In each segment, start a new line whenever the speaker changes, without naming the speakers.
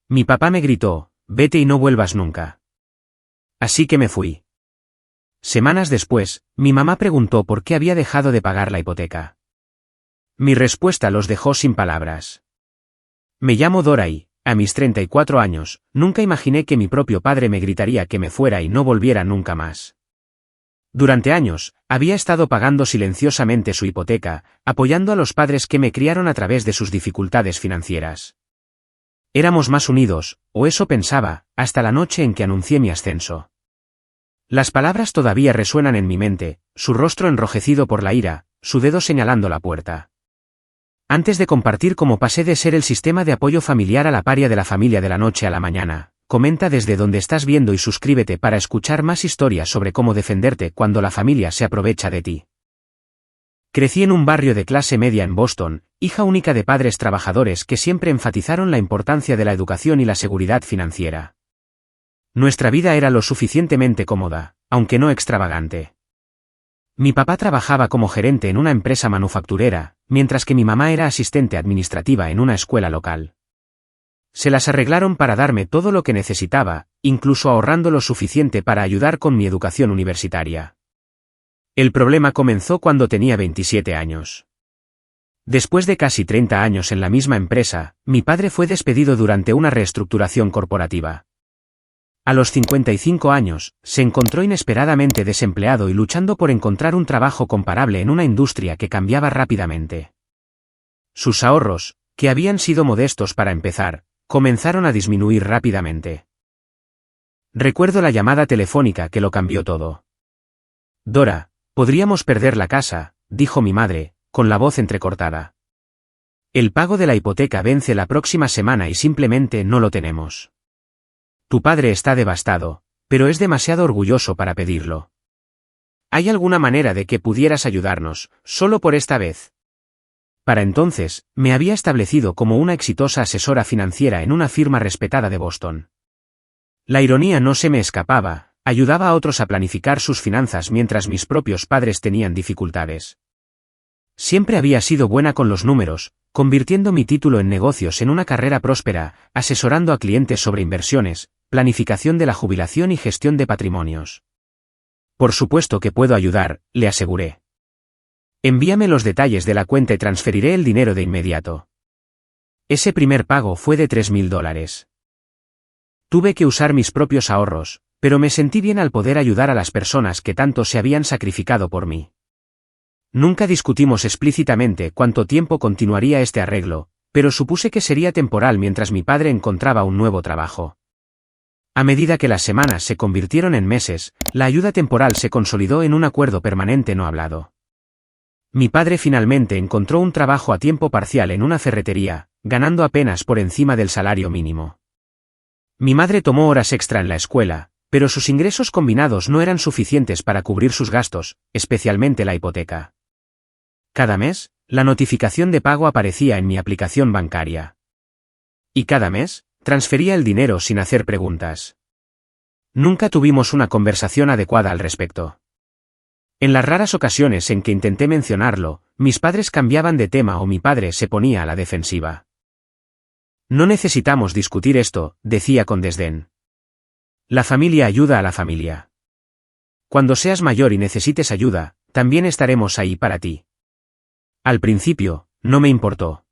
Mi papá me gritó, vete y no vuelvas nunca. Así que me fui. Semanas después, mi mamá preguntó por qué había dejado de pagar la hipoteca. Mi respuesta los dejó sin palabras. Me llamo Dora y, a mis 34 años, nunca imaginé que mi propio padre me gritaría que me fuera y no volviera nunca más. Durante años, había estado pagando silenciosamente su hipoteca, apoyando a los padres que me criaron a través de sus dificultades financieras. Éramos más unidos, o eso pensaba, hasta la noche en que anuncié mi ascenso. Las palabras todavía resuenan en mi mente, su rostro enrojecido por la ira, su dedo señalando la puerta. Antes de compartir cómo pasé de ser el sistema de apoyo familiar a la paria de la familia de la noche a la mañana, comenta desde donde estás viendo y suscríbete para escuchar más historias sobre cómo defenderte cuando la familia se aprovecha de ti. Crecí en un barrio de clase media en Boston, hija única de padres trabajadores que siempre enfatizaron la importancia de la educación y la seguridad financiera. Nuestra vida era lo suficientemente cómoda, aunque no extravagante. Mi papá trabajaba como gerente en una empresa manufacturera, mientras que mi mamá era asistente administrativa en una escuela local. Se las arreglaron para darme todo lo que necesitaba, incluso ahorrando lo suficiente para ayudar con mi educación universitaria. El problema comenzó cuando tenía 27 años. Después de casi 30 años en la misma empresa, mi padre fue despedido durante una reestructuración corporativa. A los 55 años, se encontró inesperadamente desempleado y luchando por encontrar un trabajo comparable en una industria que cambiaba rápidamente. Sus ahorros, que habían sido modestos para empezar, comenzaron a disminuir rápidamente. Recuerdo la llamada telefónica que lo cambió todo. Dora, podríamos perder la casa, dijo mi madre, con la voz entrecortada. El pago de la hipoteca vence la próxima semana y simplemente no lo tenemos. Tu padre está devastado, pero es demasiado orgulloso para pedirlo. ¿Hay alguna manera de que pudieras ayudarnos, solo por esta vez? Para entonces, me había establecido como una exitosa asesora financiera en una firma respetada de Boston. La ironía no se me escapaba, ayudaba a otros a planificar sus finanzas mientras mis propios padres tenían dificultades. Siempre había sido buena con los números, convirtiendo mi título en negocios en una carrera próspera, asesorando a clientes sobre inversiones, planificación de la jubilación y gestión de patrimonios. Por supuesto que puedo ayudar, le aseguré. Envíame los detalles de la cuenta y transferiré el dinero de inmediato. Ese primer pago fue de $3,000. Tuve que usar mis propios ahorros, pero me sentí bien al poder ayudar a las personas que tanto se habían sacrificado por mí. Nunca discutimos explícitamente cuánto tiempo continuaría este arreglo, pero supuse que sería temporal mientras mi padre encontraba un nuevo trabajo. A medida que las semanas se convirtieron en meses, la ayuda temporal se consolidó en un acuerdo permanente no hablado. Mi padre finalmente encontró un trabajo a tiempo parcial en una ferretería, ganando apenas por encima del salario mínimo. Mi madre tomó horas extra en la escuela, pero sus ingresos combinados no eran suficientes para cubrir sus gastos, especialmente la hipoteca. Cada mes, la notificación de pago aparecía en mi aplicación bancaria. Y cada mes, transfería el dinero sin hacer preguntas. Nunca tuvimos una conversación adecuada al respecto. En las raras ocasiones en que intenté mencionarlo, mis padres cambiaban de tema o mi padre se ponía a la defensiva. No necesitamos discutir esto, decía con desdén. La familia ayuda a la familia. Cuando seas mayor y necesites ayuda, también estaremos ahí para ti. Al principio, no me importó.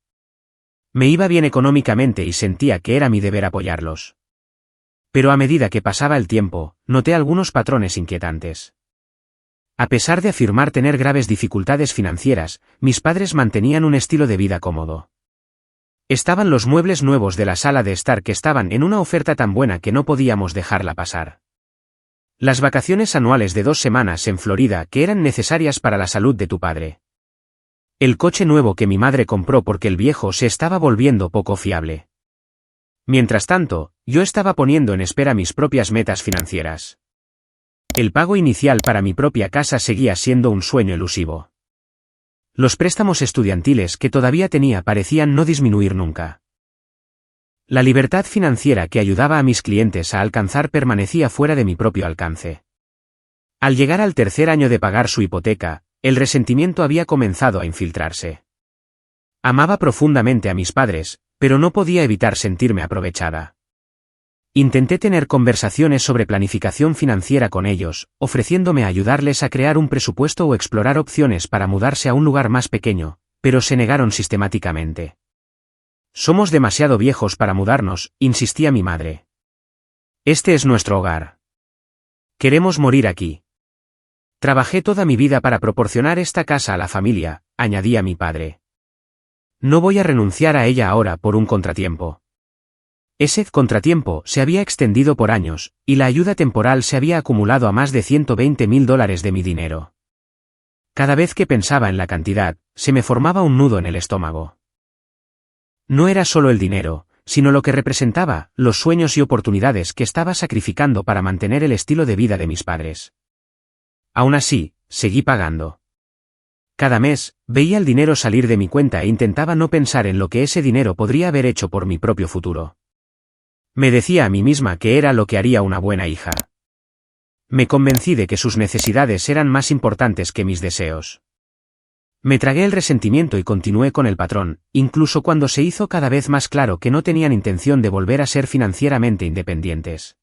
Me iba bien económicamente y sentía que era mi deber apoyarlos. Pero a medida que pasaba el tiempo, noté algunos patrones inquietantes. A pesar de afirmar tener graves dificultades financieras, mis padres mantenían un estilo de vida cómodo. Estaban los muebles nuevos de la sala de estar que estaban en una oferta tan buena que no podíamos dejarla pasar. Las vacaciones anuales de 2 semanas en Florida que eran necesarias para la salud de tu padre. El coche nuevo que mi madre compró porque el viejo se estaba volviendo poco fiable. Mientras tanto, yo estaba poniendo en espera mis propias metas financieras. El pago inicial para mi propia casa seguía siendo un sueño elusivo. Los préstamos estudiantiles que todavía tenía parecían no disminuir nunca. La libertad financiera que ayudaba a mis clientes a alcanzar permanecía fuera de mi propio alcance. Al llegar al tercer año de pagar su hipoteca, el resentimiento había comenzado a infiltrarse. Amaba profundamente a mis padres, pero no podía evitar sentirme aprovechada. Intenté tener conversaciones sobre planificación financiera con ellos, ofreciéndome a ayudarles a crear un presupuesto o explorar opciones para mudarse a un lugar más pequeño, pero se negaron sistemáticamente. Somos demasiado viejos para mudarnos, insistía mi madre. Este es nuestro hogar. Queremos morir aquí. Trabajé toda mi vida para proporcionar esta casa a la familia, añadía mi padre. No voy a renunciar a ella ahora por un contratiempo. Ese contratiempo se había extendido por años, y la ayuda temporal se había acumulado a más de $120.000 de mi dinero. Cada vez que pensaba en la cantidad, se me formaba un nudo en el estómago. No era solo el dinero, sino lo que representaba, los sueños y oportunidades que estaba sacrificando para mantener el estilo de vida de mis padres. Aún así, seguí pagando. Cada mes, veía el dinero salir de mi cuenta e intentaba no pensar en lo que ese dinero podría haber hecho por mi propio futuro. Me decía a mí misma que era lo que haría una buena hija. Me convencí de que sus necesidades eran más importantes que mis deseos. Me tragué el resentimiento y continué con el patrón, incluso cuando se hizo cada vez más claro que no tenían intención de volver a ser financieramente independientes.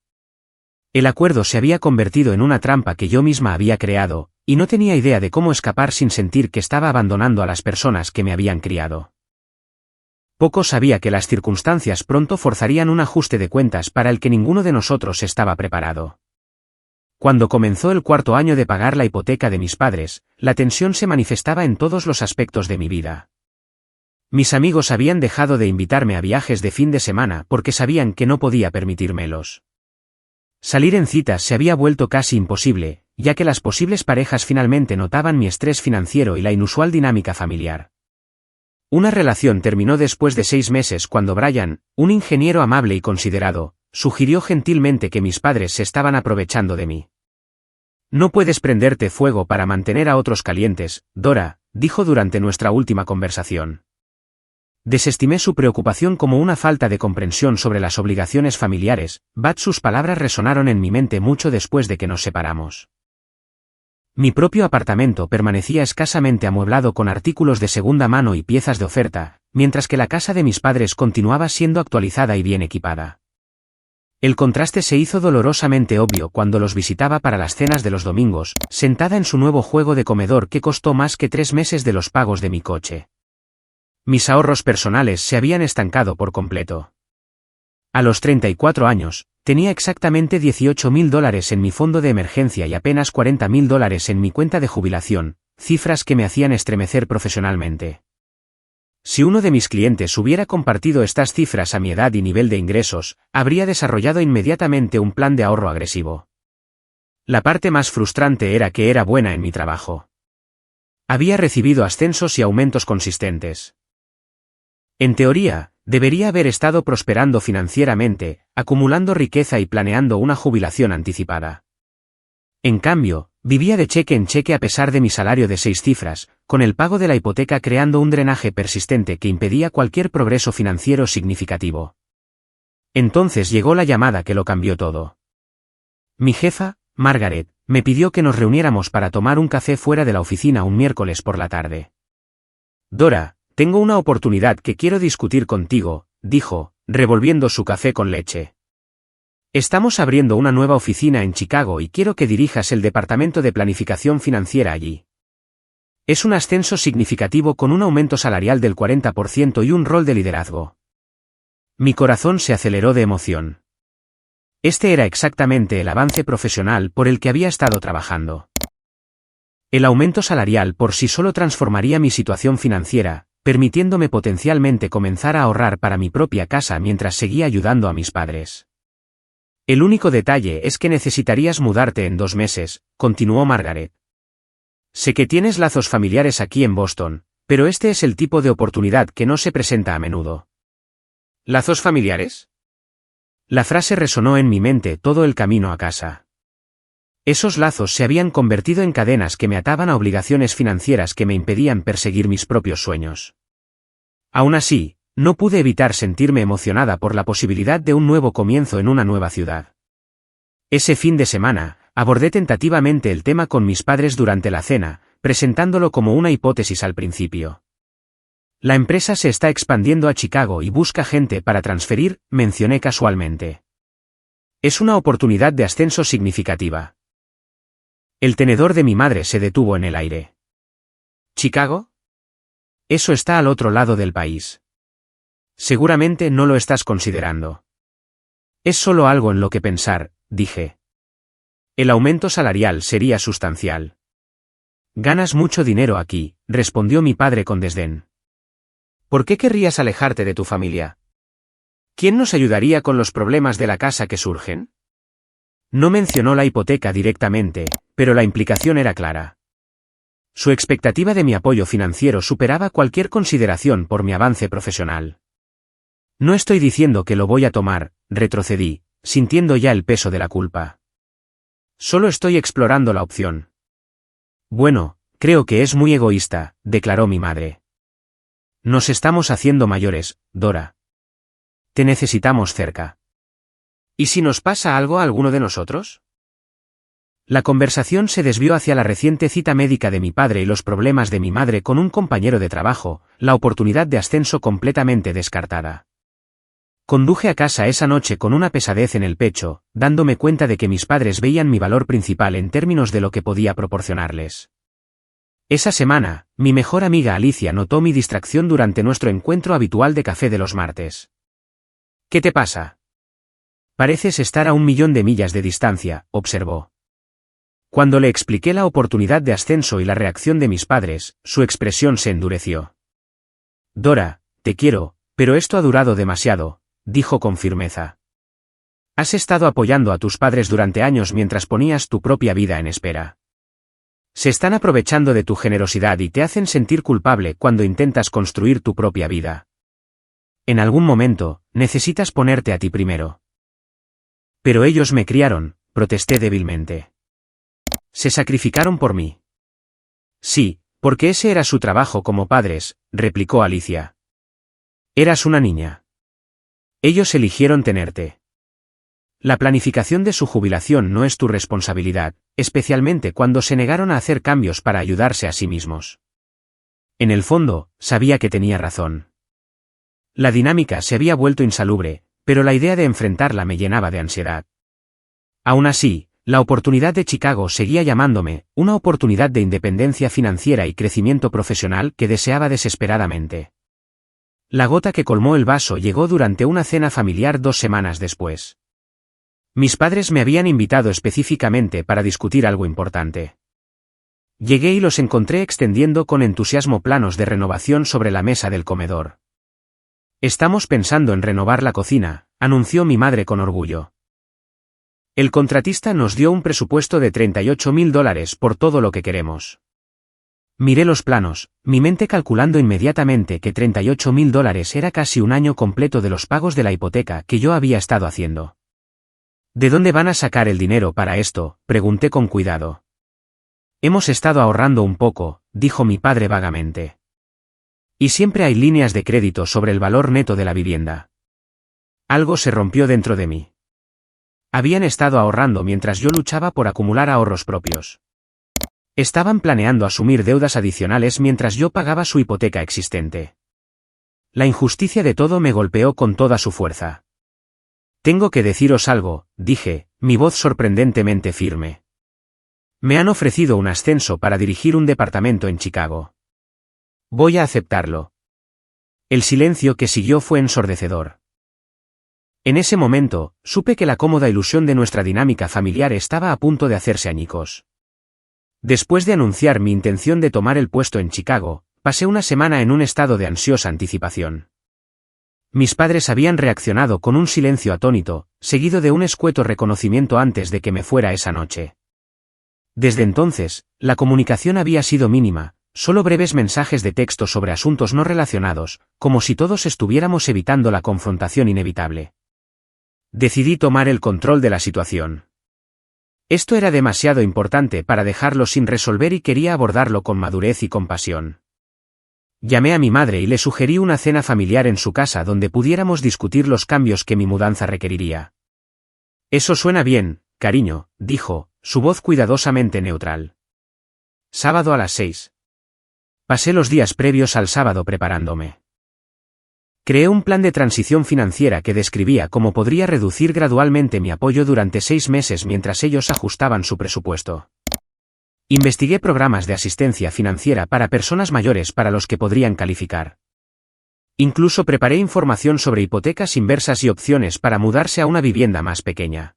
El acuerdo se había convertido en una trampa que yo misma había creado, y no tenía idea de cómo escapar sin sentir que estaba abandonando a las personas que me habían criado. Poco sabía que las circunstancias pronto forzarían un ajuste de cuentas para el que ninguno de nosotros estaba preparado. Cuando comenzó el cuarto año de pagar la hipoteca de mis padres, la tensión se manifestaba en todos los aspectos de mi vida. Mis amigos habían dejado de invitarme a viajes de fin de semana porque sabían que no podía permitírmelos. Salir en citas se había vuelto casi imposible, ya que las posibles parejas finalmente notaban mi estrés financiero y la inusual dinámica familiar. Una relación terminó después de 6 meses cuando Brian, un ingeniero amable y considerado, sugirió gentilmente que mis padres se estaban aprovechando de mí. No puedes prenderte fuego para mantener a otros calientes, Dora, dijo durante nuestra última conversación. Desestimé su preocupación como una falta de comprensión sobre las obligaciones familiares, sus palabras resonaron en mi mente mucho después de que nos separamos. Mi propio apartamento permanecía escasamente amueblado con artículos de segunda mano y piezas de oferta, mientras que la casa de mis padres continuaba siendo actualizada y bien equipada. El contraste se hizo dolorosamente obvio cuando los visitaba para las cenas de los domingos, sentada en su nuevo juego de comedor que costó más que 3 meses de los pagos de mi coche. Mis ahorros personales se habían estancado por completo. A los 34 años, tenía exactamente $18.000 en mi fondo de emergencia y apenas $40.000 en mi cuenta de jubilación, cifras que me hacían estremecer profesionalmente. Si uno de mis clientes hubiera compartido estas cifras a mi edad y nivel de ingresos, habría desarrollado inmediatamente un plan de ahorro agresivo. La parte más frustrante era que era buena en mi trabajo. Había recibido ascensos y aumentos consistentes. En teoría, debería haber estado prosperando financieramente, acumulando riqueza y planeando una jubilación anticipada. En cambio, vivía de cheque en cheque a pesar de mi salario de 6 cifras, con el pago de la hipoteca creando un drenaje persistente que impedía cualquier progreso financiero significativo. Entonces llegó la llamada que lo cambió todo. Mi jefa, Margaret, me pidió que nos reuniéramos para tomar un café fuera de la oficina un miércoles por la tarde. Dora, tengo una oportunidad que quiero discutir contigo, dijo, revolviendo su café con leche. Estamos abriendo una nueva oficina en Chicago y quiero que dirijas el departamento de planificación financiera allí. Es un ascenso significativo con un aumento salarial del 40% y un rol de liderazgo. Mi corazón se aceleró de emoción. Este era exactamente el avance profesional por el que había estado trabajando. El aumento salarial por sí solo transformaría mi situación financiera, permitiéndome potencialmente comenzar a ahorrar para mi propia casa mientras seguía ayudando a mis padres. El único detalle es que necesitarías mudarte en 2 meses, continuó Margaret. Sé que tienes lazos familiares aquí en Boston, pero este es el tipo de oportunidad que no se presenta a menudo. ¿Lazos familiares? La frase resonó en mi mente todo el camino a casa. Esos lazos se habían convertido en cadenas que me ataban a obligaciones financieras que me impedían perseguir mis propios sueños. Aún así, no pude evitar sentirme emocionada por la posibilidad de un nuevo comienzo en una nueva ciudad. Ese fin de semana, abordé tentativamente el tema con mis padres durante la cena, presentándolo como una hipótesis al principio. La empresa se está expandiendo a Chicago y busca gente para transferir, mencioné casualmente. Es una oportunidad de ascenso significativa. El tenedor de mi madre se detuvo en el aire. ¿Chicago? Eso está al otro lado del país. Seguramente no lo estás considerando. Es solo algo en lo que pensar, dije. El aumento salarial sería sustancial. Ganas mucho dinero aquí, respondió mi padre con desdén. ¿Por qué querrías alejarte de tu familia? ¿Quién nos ayudaría con los problemas de la casa que surgen? No mencionó la hipoteca directamente, pero la implicación era clara. Su expectativa de mi apoyo financiero superaba cualquier consideración por mi avance profesional. No estoy diciendo que lo voy a tomar, retrocedí, sintiendo ya el peso de la culpa. Solo estoy explorando la opción. Bueno, creo que es muy egoísta, declaró mi madre. Nos estamos haciendo mayores, Dora. Te necesitamos cerca. ¿Y si nos pasa algo a alguno de nosotros? La conversación se desvió hacia la reciente cita médica de mi padre y los problemas de mi madre con un compañero de trabajo, la oportunidad de ascenso completamente descartada. Conduje a casa esa noche con una pesadez en el pecho, dándome cuenta de que mis padres veían mi valor principal en términos de lo que podía proporcionarles. Esa semana, mi mejor amiga Alicia notó mi distracción durante nuestro encuentro habitual de café de los martes. ¿Qué te pasa? Pareces estar a 1.000.000 de millas de distancia, observó. Cuando le expliqué la oportunidad de ascenso y la reacción de mis padres, su expresión se endureció. Dora, te quiero, pero esto ha durado demasiado, dijo con firmeza. Has estado apoyando a tus padres durante años mientras ponías tu propia vida en espera. Se están aprovechando de tu generosidad y te hacen sentir culpable cuando intentas construir tu propia vida. En algún momento, necesitas ponerte a ti primero. Pero ellos me criaron, protesté débilmente. Se sacrificaron por mí. Sí, porque ese era su trabajo como padres, replicó Alicia. Eras una niña. Ellos eligieron tenerte. La planificación de su jubilación no es tu responsabilidad, especialmente cuando se negaron a hacer cambios para ayudarse a sí mismos. En el fondo, sabía que tenía razón. La dinámica se había vuelto insalubre, pero la idea de enfrentarla me llenaba de ansiedad. Aún así, la oportunidad de Chicago seguía llamándome, una oportunidad de independencia financiera y crecimiento profesional que deseaba desesperadamente. La gota que colmó el vaso llegó durante una cena familiar 2 semanas después. Mis padres me habían invitado específicamente para discutir algo importante. Llegué y los encontré extendiendo con entusiasmo planos de renovación sobre la mesa del comedor. Estamos pensando en renovar la cocina, anunció mi madre con orgullo. El contratista nos dio un presupuesto de $38.000 por todo lo que queremos. Miré los planos, mi mente calculando inmediatamente que $38.000 era casi un año completo de los pagos de la hipoteca que yo había estado haciendo. ¿De dónde van a sacar el dinero para esto?, pregunté con cuidado. Hemos estado ahorrando un poco, dijo mi padre vagamente. Y siempre hay líneas de crédito sobre el valor neto de la vivienda. Algo se rompió dentro de mí. Habían estado ahorrando mientras yo luchaba por acumular ahorros propios. Estaban planeando asumir deudas adicionales mientras yo pagaba su hipoteca existente. La injusticia de todo me golpeó con toda su fuerza. Tengo que deciros algo, dije, mi voz sorprendentemente firme. Me han ofrecido un ascenso para dirigir un departamento en Chicago. Voy a aceptarlo. El silencio que siguió fue ensordecedor. En ese momento, supe que la cómoda ilusión de nuestra dinámica familiar estaba a punto de hacerse añicos. Después de anunciar mi intención de tomar el puesto en Chicago, pasé una semana en un estado de ansiosa anticipación. Mis padres habían reaccionado con un silencio atónito, seguido de un escueto reconocimiento antes de que me fuera esa noche. Desde entonces, la comunicación había sido mínima, solo breves mensajes de texto sobre asuntos no relacionados, como si todos estuviéramos evitando la confrontación inevitable. Decidí tomar el control de la situación. Esto era demasiado importante para dejarlo sin resolver y quería abordarlo con madurez y compasión. Llamé a mi madre y le sugerí una cena familiar en su casa donde pudiéramos discutir los cambios que mi mudanza requeriría. Eso suena bien, cariño, dijo, su voz cuidadosamente neutral. Sábado a las 6. Pasé los días previos al sábado preparándome. Creé un plan de transición financiera que describía cómo podría reducir gradualmente mi apoyo durante 6 meses mientras ellos ajustaban su presupuesto. Investigué programas de asistencia financiera para personas mayores para los que podrían calificar. Incluso preparé información sobre hipotecas inversas y opciones para mudarse a una vivienda más pequeña.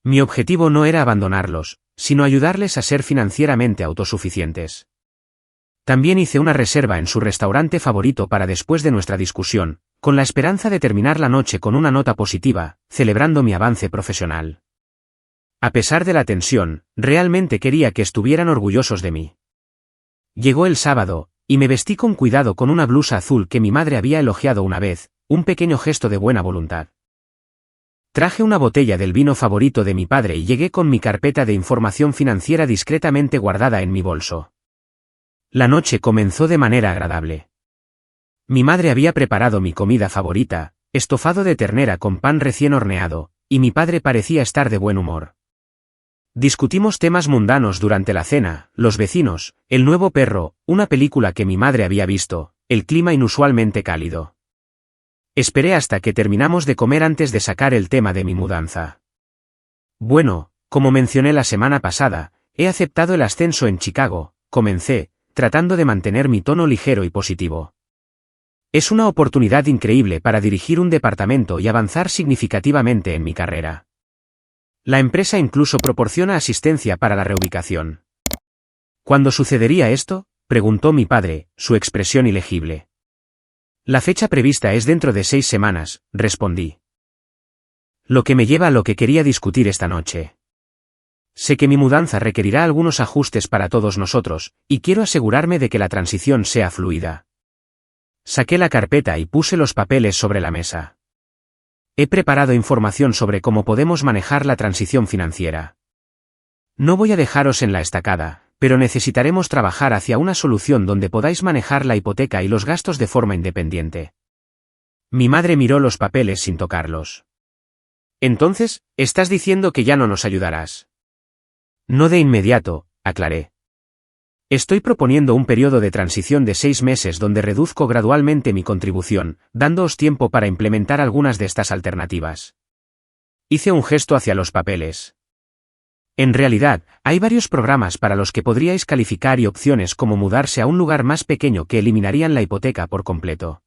Mi objetivo no era abandonarlos, sino ayudarles a ser financieramente autosuficientes. También hice una reserva en su restaurante favorito para después de nuestra discusión, con la esperanza de terminar la noche con una nota positiva, celebrando mi avance profesional. A pesar de la tensión, realmente quería que estuvieran orgullosos de mí. Llegó el sábado, y me vestí con cuidado con una blusa azul que mi madre había elogiado una vez, un pequeño gesto de buena voluntad. Traje una botella del vino favorito de mi padre y llegué con mi carpeta de información financiera discretamente guardada en mi bolso. La noche comenzó de manera agradable. Mi madre había preparado mi comida favorita, estofado de ternera con pan recién horneado, y mi padre parecía estar de buen humor. Discutimos temas mundanos durante la cena, los vecinos, el nuevo perro, una película que mi madre había visto, el clima inusualmente cálido. Esperé hasta que terminamos de comer antes de sacar el tema de mi mudanza. Bueno, como mencioné la semana pasada, he aceptado el ascenso en Chicago, comencé, tratando de mantener mi tono ligero y positivo. Es una oportunidad increíble para dirigir un departamento y avanzar significativamente en mi carrera. La empresa incluso proporciona asistencia para la reubicación. ¿Cuándo sucedería esto?, preguntó mi padre, su expresión ilegible. La fecha prevista es dentro de 6 semanas, respondí. Lo que me lleva a lo que quería discutir esta noche. Sé que mi mudanza requerirá algunos ajustes para todos nosotros, y quiero asegurarme de que la transición sea fluida. Saqué la carpeta y puse los papeles sobre la mesa. He preparado información sobre cómo podemos manejar la transición financiera. No voy a dejaros en la estacada, pero necesitaremos trabajar hacia una solución donde podáis manejar la hipoteca y los gastos de forma independiente. Mi madre miró los papeles sin tocarlos. Entonces, ¿estás diciendo que ya no nos ayudarás? No de inmediato, aclaré. Estoy proponiendo un periodo de transición de 6 meses donde reduzco gradualmente mi contribución, dándoos tiempo para implementar algunas de estas alternativas. Hice un gesto hacia los papeles. En realidad, hay varios programas para los que podríais calificar y opciones como mudarse a un lugar más pequeño que eliminarían la hipoteca por completo.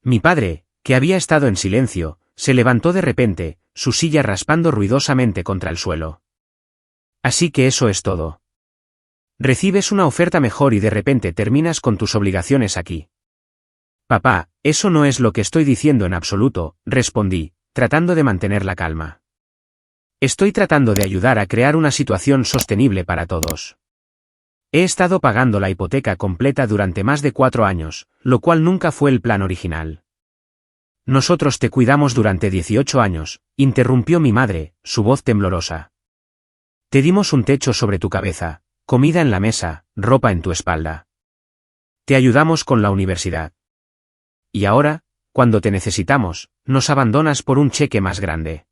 Mi padre, que había estado en silencio, se levantó de repente, su silla raspando ruidosamente contra el suelo. Así que eso es todo. Recibes una oferta mejor y de repente terminas con tus obligaciones aquí. Papá, eso no es lo que estoy diciendo en absoluto, respondí, tratando de mantener la calma. Estoy tratando de ayudar a crear una situación sostenible para todos. He estado pagando la hipoteca completa durante más de 4 años, lo cual nunca fue el plan original. Nosotros te cuidamos durante 18 años, interrumpió mi madre, su voz temblorosa. Te dimos un techo sobre tu cabeza, comida en la mesa, ropa en tu espalda. Te ayudamos con la universidad. Y ahora, cuando te necesitamos, nos abandonas por un cheque más grande.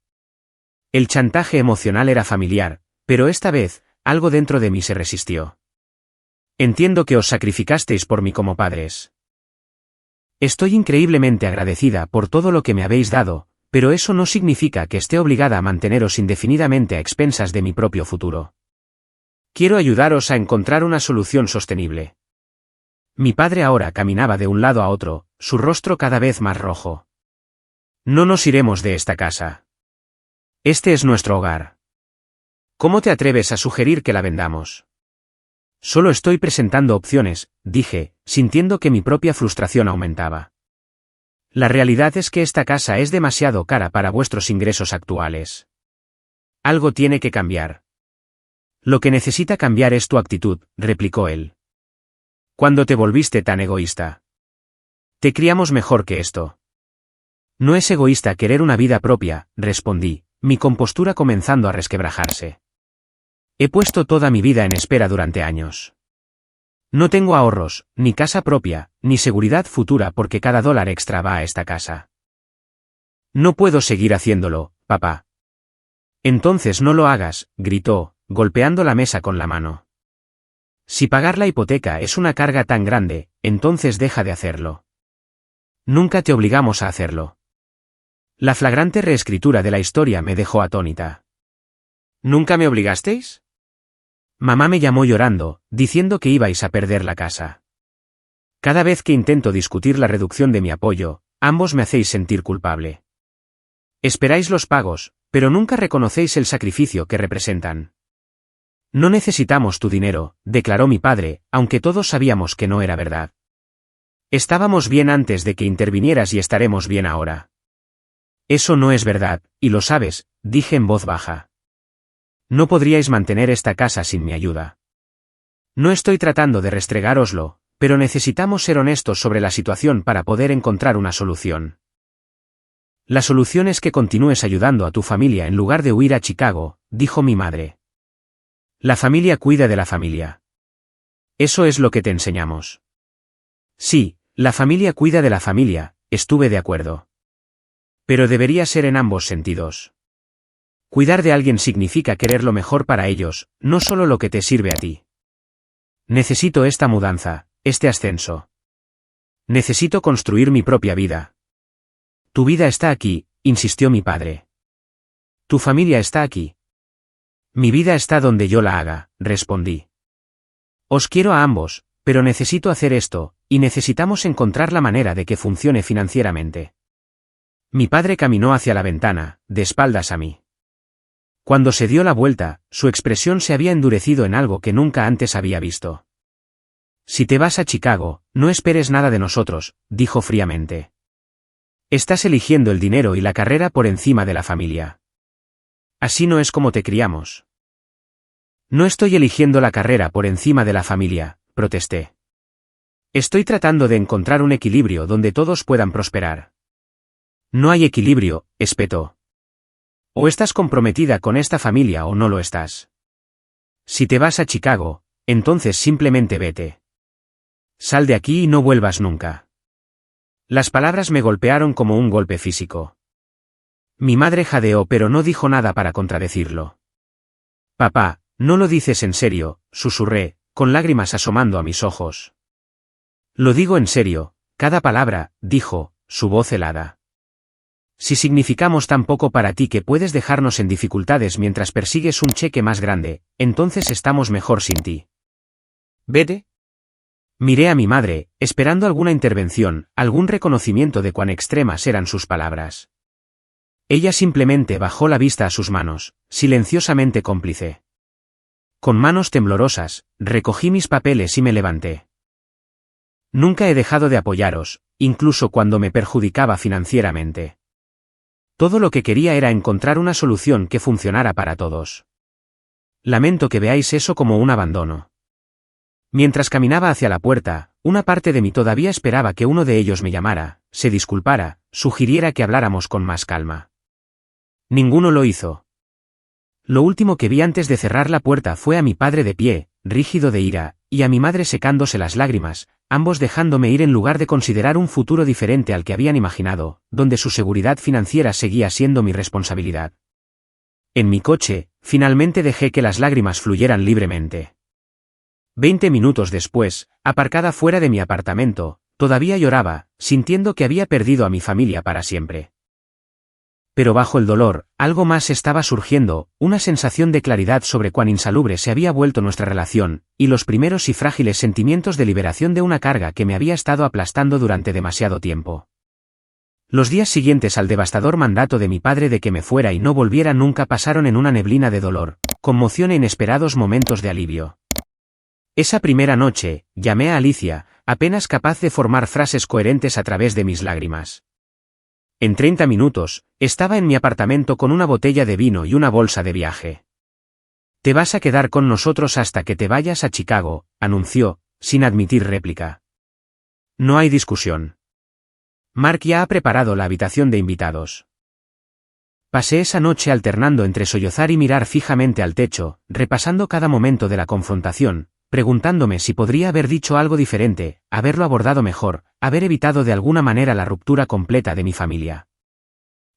El chantaje emocional era familiar, pero esta vez, algo dentro de mí se resistió. Entiendo que os sacrificasteis por mí como padres. Estoy increíblemente agradecida por todo lo que me habéis dado, pero eso no significa que esté obligada a manteneros indefinidamente a expensas de mi propio futuro. Quiero ayudaros a encontrar una solución sostenible. Mi padre ahora caminaba de un lado a otro, su rostro cada vez más rojo. No nos iremos de esta casa. Este es nuestro hogar. ¿Cómo te atreves a sugerir que la vendamos? Solo estoy presentando opciones, dije, sintiendo que mi propia frustración aumentaba. La realidad es que esta casa es demasiado cara para vuestros ingresos actuales. Algo tiene que cambiar. Lo que necesita cambiar es tu actitud, replicó él. ¿Cuándo te volviste tan egoísta? Te criamos mejor que esto. No es egoísta querer una vida propia, respondí, mi compostura comenzando a resquebrajarse. He puesto toda mi vida en espera durante años. No tengo ahorros, ni casa propia, ni seguridad futura porque cada dólar extra va a esta casa. No puedo seguir haciéndolo, papá. Entonces no lo hagas, gritó, golpeando la mesa con la mano. Si pagar la hipoteca es una carga tan grande, entonces deja de hacerlo. Nunca te obligamos a hacerlo. La flagrante reescritura de la historia me dejó atónita. ¿Nunca me obligasteis? Mamá me llamó llorando, diciendo que ibais a perder la casa. Cada vez que intento discutir la reducción de mi apoyo, ambos me hacéis sentir culpable. Esperáis los pagos, pero nunca reconocéis el sacrificio que representan. No necesitamos tu dinero, declaró mi padre, aunque todos sabíamos que no era verdad. Estábamos bien antes de que intervinieras y estaremos bien ahora. Eso no es verdad, y lo sabes, dije en voz baja. No podríais mantener esta casa sin mi ayuda. No estoy tratando de restregároslo, pero necesitamos ser honestos sobre la situación para poder encontrar una solución. La solución es que continúes ayudando a tu familia en lugar de huir a Chicago, dijo mi madre. La familia cuida de la familia. Eso es lo que te enseñamos. Sí, la familia cuida de la familia, estuve de acuerdo. Pero debería ser en ambos sentidos. Cuidar de alguien significa querer lo mejor para ellos, no solo lo que te sirve a ti. Necesito esta mudanza, este ascenso. Necesito construir mi propia vida. Tu vida está aquí, insistió mi padre. Tu familia está aquí. Mi vida está donde yo la haga, respondí. Os quiero a ambos, pero necesito hacer esto, y necesitamos encontrar la manera de que funcione financieramente. Mi padre caminó hacia la ventana, de espaldas a mí. Cuando se dio la vuelta, su expresión se había endurecido en algo que nunca antes había visto. Si te vas a Chicago, no esperes nada de nosotros, dijo fríamente. Estás eligiendo el dinero y la carrera por encima de la familia. Así no es como te criamos. No estoy eligiendo la carrera por encima de la familia, protesté. Estoy tratando de encontrar un equilibrio donde todos puedan prosperar. No hay equilibrio, espetó. O estás comprometida con esta familia o no lo estás. Si te vas a Chicago, entonces simplemente vete. Sal de aquí y no vuelvas nunca. Las palabras me golpearon como un golpe físico. Mi madre jadeó pero no dijo nada para contradecirlo. Papá, no lo dices en serio, susurré, con lágrimas asomando a mis ojos. Lo digo en serio, cada palabra, dijo, su voz helada. Si significamos tan poco para ti que puedes dejarnos en dificultades mientras persigues un cheque más grande, entonces estamos mejor sin ti. ¿Vete? Miré a mi madre, esperando alguna intervención, algún reconocimiento de cuán extremas eran sus palabras. Ella simplemente bajó la vista a sus manos, silenciosamente cómplice. Con manos temblorosas, recogí mis papeles y me levanté. Nunca he dejado de apoyaros, incluso cuando me perjudicaba financieramente. Todo lo que quería era encontrar una solución que funcionara para todos. Lamento que veáis eso como un abandono. Mientras caminaba hacia la puerta, una parte de mí todavía esperaba que uno de ellos me llamara, se disculpara, sugiriera que habláramos con más calma. Ninguno lo hizo. Lo último que vi antes de cerrar la puerta fue a mi padre de pie, rígido de ira, y a mi madre secándose las lágrimas, ambos dejándome ir en lugar de considerar un futuro diferente al que habían imaginado, donde su seguridad financiera seguía siendo mi responsabilidad. En mi coche, finalmente dejé que las lágrimas fluyeran libremente. 20 minutos después, aparcada fuera de mi apartamento, todavía lloraba, sintiendo que había perdido a mi familia para siempre. Pero bajo el dolor, algo más estaba surgiendo, una sensación de claridad sobre cuán insalubre se había vuelto nuestra relación, y los primeros y frágiles sentimientos de liberación de una carga que me había estado aplastando durante demasiado tiempo. Los días siguientes al devastador mandato de mi padre de que me fuera y no volviera nunca pasaron en una neblina de dolor, conmoción e inesperados momentos de alivio. Esa primera noche, llamé a Alicia, apenas capaz de formar frases coherentes a través de mis lágrimas. En 30 minutos, estaba en mi apartamento con una botella de vino y una bolsa de viaje. Te vas a quedar con nosotros hasta que te vayas a Chicago, anunció, sin admitir réplica. No hay discusión. Mark ya ha preparado la habitación de invitados. Pasé esa noche alternando entre sollozar y mirar fijamente al techo, repasando cada momento de la confrontación, preguntándome si podría haber dicho algo diferente, haberlo abordado mejor, haber evitado de alguna manera la ruptura completa de mi familia.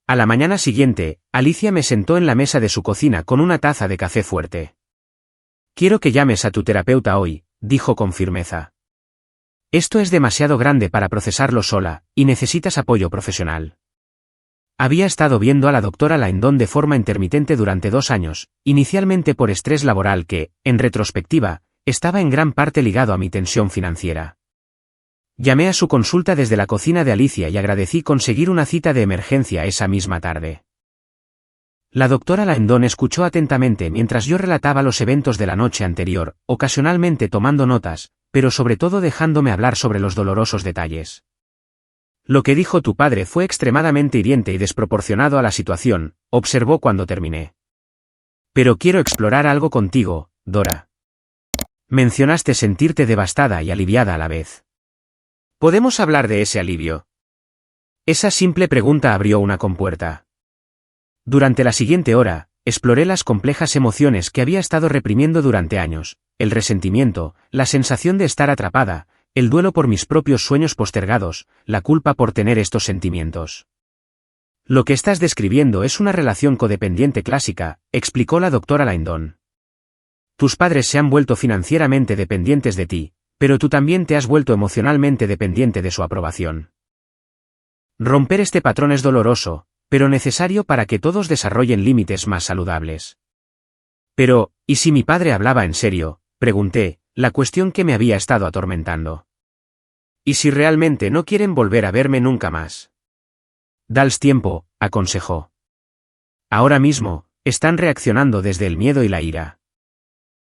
A la mañana siguiente, Alicia me sentó en la mesa de su cocina con una taza de café fuerte. Quiero que llames a tu terapeuta hoy, dijo con firmeza. Esto es demasiado grande para procesarlo sola, y necesitas apoyo profesional. Había estado viendo a la doctora Laindon de forma intermitente durante 2 años, inicialmente por estrés laboral que, en retrospectiva, estaba en gran parte ligado a mi tensión financiera. Llamé a su consulta desde la cocina de Alicia y agradecí conseguir una cita de emergencia esa misma tarde. La doctora Laindon escuchó atentamente mientras yo relataba los eventos de la noche anterior, ocasionalmente tomando notas, pero sobre todo dejándome hablar sobre los dolorosos detalles. Lo que dijo tu padre fue extremadamente hiriente y desproporcionado a la situación, observó cuando terminé. Pero quiero explorar algo contigo, Dora. Mencionaste sentirte devastada y aliviada a la vez. ¿Podemos hablar de ese alivio? Esa simple pregunta abrió una compuerta. Durante la siguiente hora, exploré las complejas emociones que había estado reprimiendo durante años, el resentimiento, la sensación de estar atrapada, el duelo por mis propios sueños postergados, la culpa por tener estos sentimientos. Lo que estás describiendo es una relación codependiente clásica, explicó la doctora Laindon. Tus padres se han vuelto financieramente dependientes de ti, pero tú también te has vuelto emocionalmente dependiente de su aprobación. Romper este patrón es doloroso, pero necesario para que todos desarrollen límites más saludables. Pero, ¿y si mi padre hablaba en serio? Pregunté, la cuestión que me había estado atormentando. ¿Y si realmente no quieren volver a verme nunca más? Dales tiempo, aconsejó. Ahora mismo, están reaccionando desde el miedo y la ira.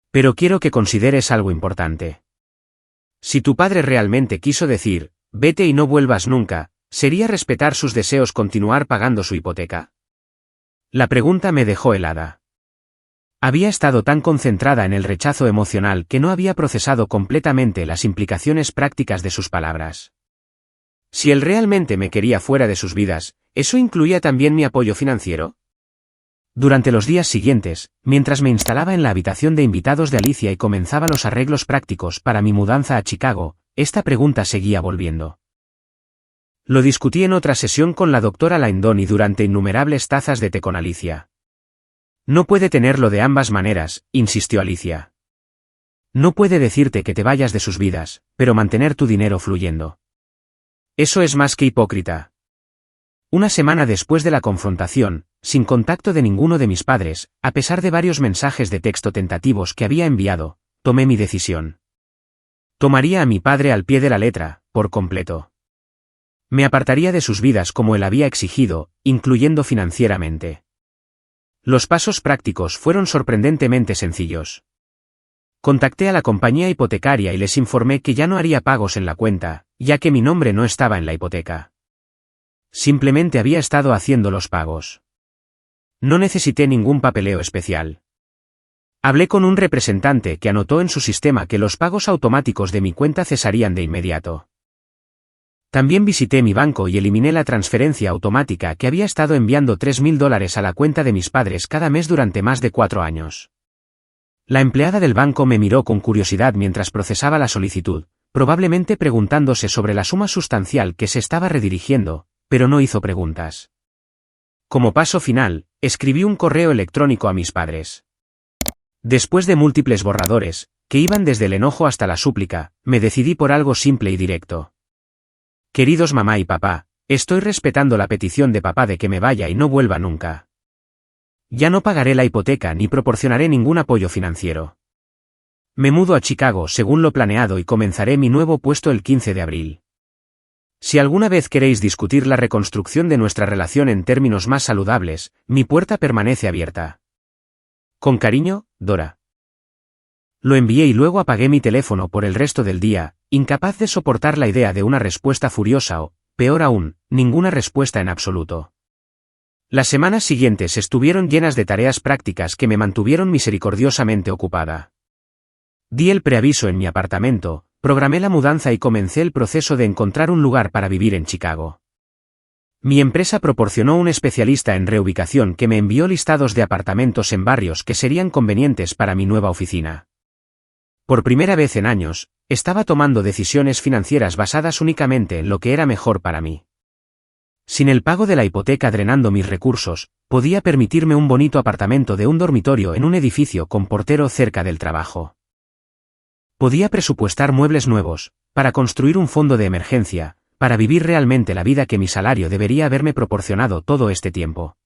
Pero quiero que consideres algo importante. Si tu padre realmente quiso decir, vete y no vuelvas nunca, ¿sería respetar sus deseos continuar pagando su hipoteca? La pregunta me dejó helada. Había estado tan concentrada en el rechazo emocional que no había procesado completamente las implicaciones prácticas de sus palabras. Si él realmente me quería fuera de sus vidas, ¿eso incluía también mi apoyo financiero? Durante los días siguientes, mientras me instalaba en la habitación de invitados de Alicia y comenzaba los arreglos prácticos para mi mudanza a Chicago, esta pregunta seguía volviendo. Lo discutí en otra sesión con la doctora Laindon y durante innumerables tazas de té con Alicia. No puede tenerlo de ambas maneras, insistió Alicia. No puede decirte que te vayas de sus vidas, pero mantener tu dinero fluyendo. Eso es más que hipócrita. Una semana después de la confrontación, sin contacto de ninguno de mis padres, a pesar de varios mensajes de texto tentativos que había enviado, tomé mi decisión. Tomaría a mi padre al pie de la letra, por completo. Me apartaría de sus vidas como él había exigido, incluyendo financieramente. Los pasos prácticos fueron sorprendentemente sencillos. Contacté a la compañía hipotecaria y les informé que ya no haría pagos en la cuenta, ya que mi nombre no estaba en la hipoteca. Simplemente había estado haciendo los pagos. No necesité ningún papeleo especial. Hablé con un representante que anotó en su sistema que los pagos automáticos de mi cuenta cesarían de inmediato. También visité mi banco y eliminé la transferencia automática que había estado enviando $3,000 a la cuenta de mis padres cada mes durante más de 4 años. La empleada del banco me miró con curiosidad mientras procesaba la solicitud, probablemente preguntándose sobre la suma sustancial que se estaba redirigiendo, pero no hizo preguntas. Como paso final, escribí un correo electrónico a mis padres. Después de múltiples borradores, que iban desde el enojo hasta la súplica, me decidí por algo simple y directo. Queridos mamá y papá, estoy respetando la petición de papá de que me vaya y no vuelva nunca. Ya no pagaré la hipoteca ni proporcionaré ningún apoyo financiero. Me mudo a Chicago según lo planeado y comenzaré mi nuevo puesto el 15 de abril. Si alguna vez queréis discutir la reconstrucción de nuestra relación en términos más saludables, mi puerta permanece abierta. Con cariño, Dora. Lo envié y luego apagué mi teléfono por el resto del día, incapaz de soportar la idea de una respuesta furiosa o, peor aún, ninguna respuesta en absoluto. Las semanas siguientes estuvieron llenas de tareas prácticas que me mantuvieron misericordiosamente ocupada. Di el preaviso en mi apartamento, programé la mudanza y comencé el proceso de encontrar un lugar para vivir en Chicago. Mi empresa proporcionó un especialista en reubicación que me envió listados de apartamentos en barrios que serían convenientes para mi nueva oficina. Por primera vez en años, estaba tomando decisiones financieras basadas únicamente en lo que era mejor para mí. Sin el pago de la hipoteca drenando mis recursos, podía permitirme un bonito apartamento de un dormitorio en un edificio con portero cerca del trabajo. Podía presupuestar muebles nuevos, para construir un fondo de emergencia, para vivir realmente la vida que mi salario debería haberme proporcionado todo este tiempo.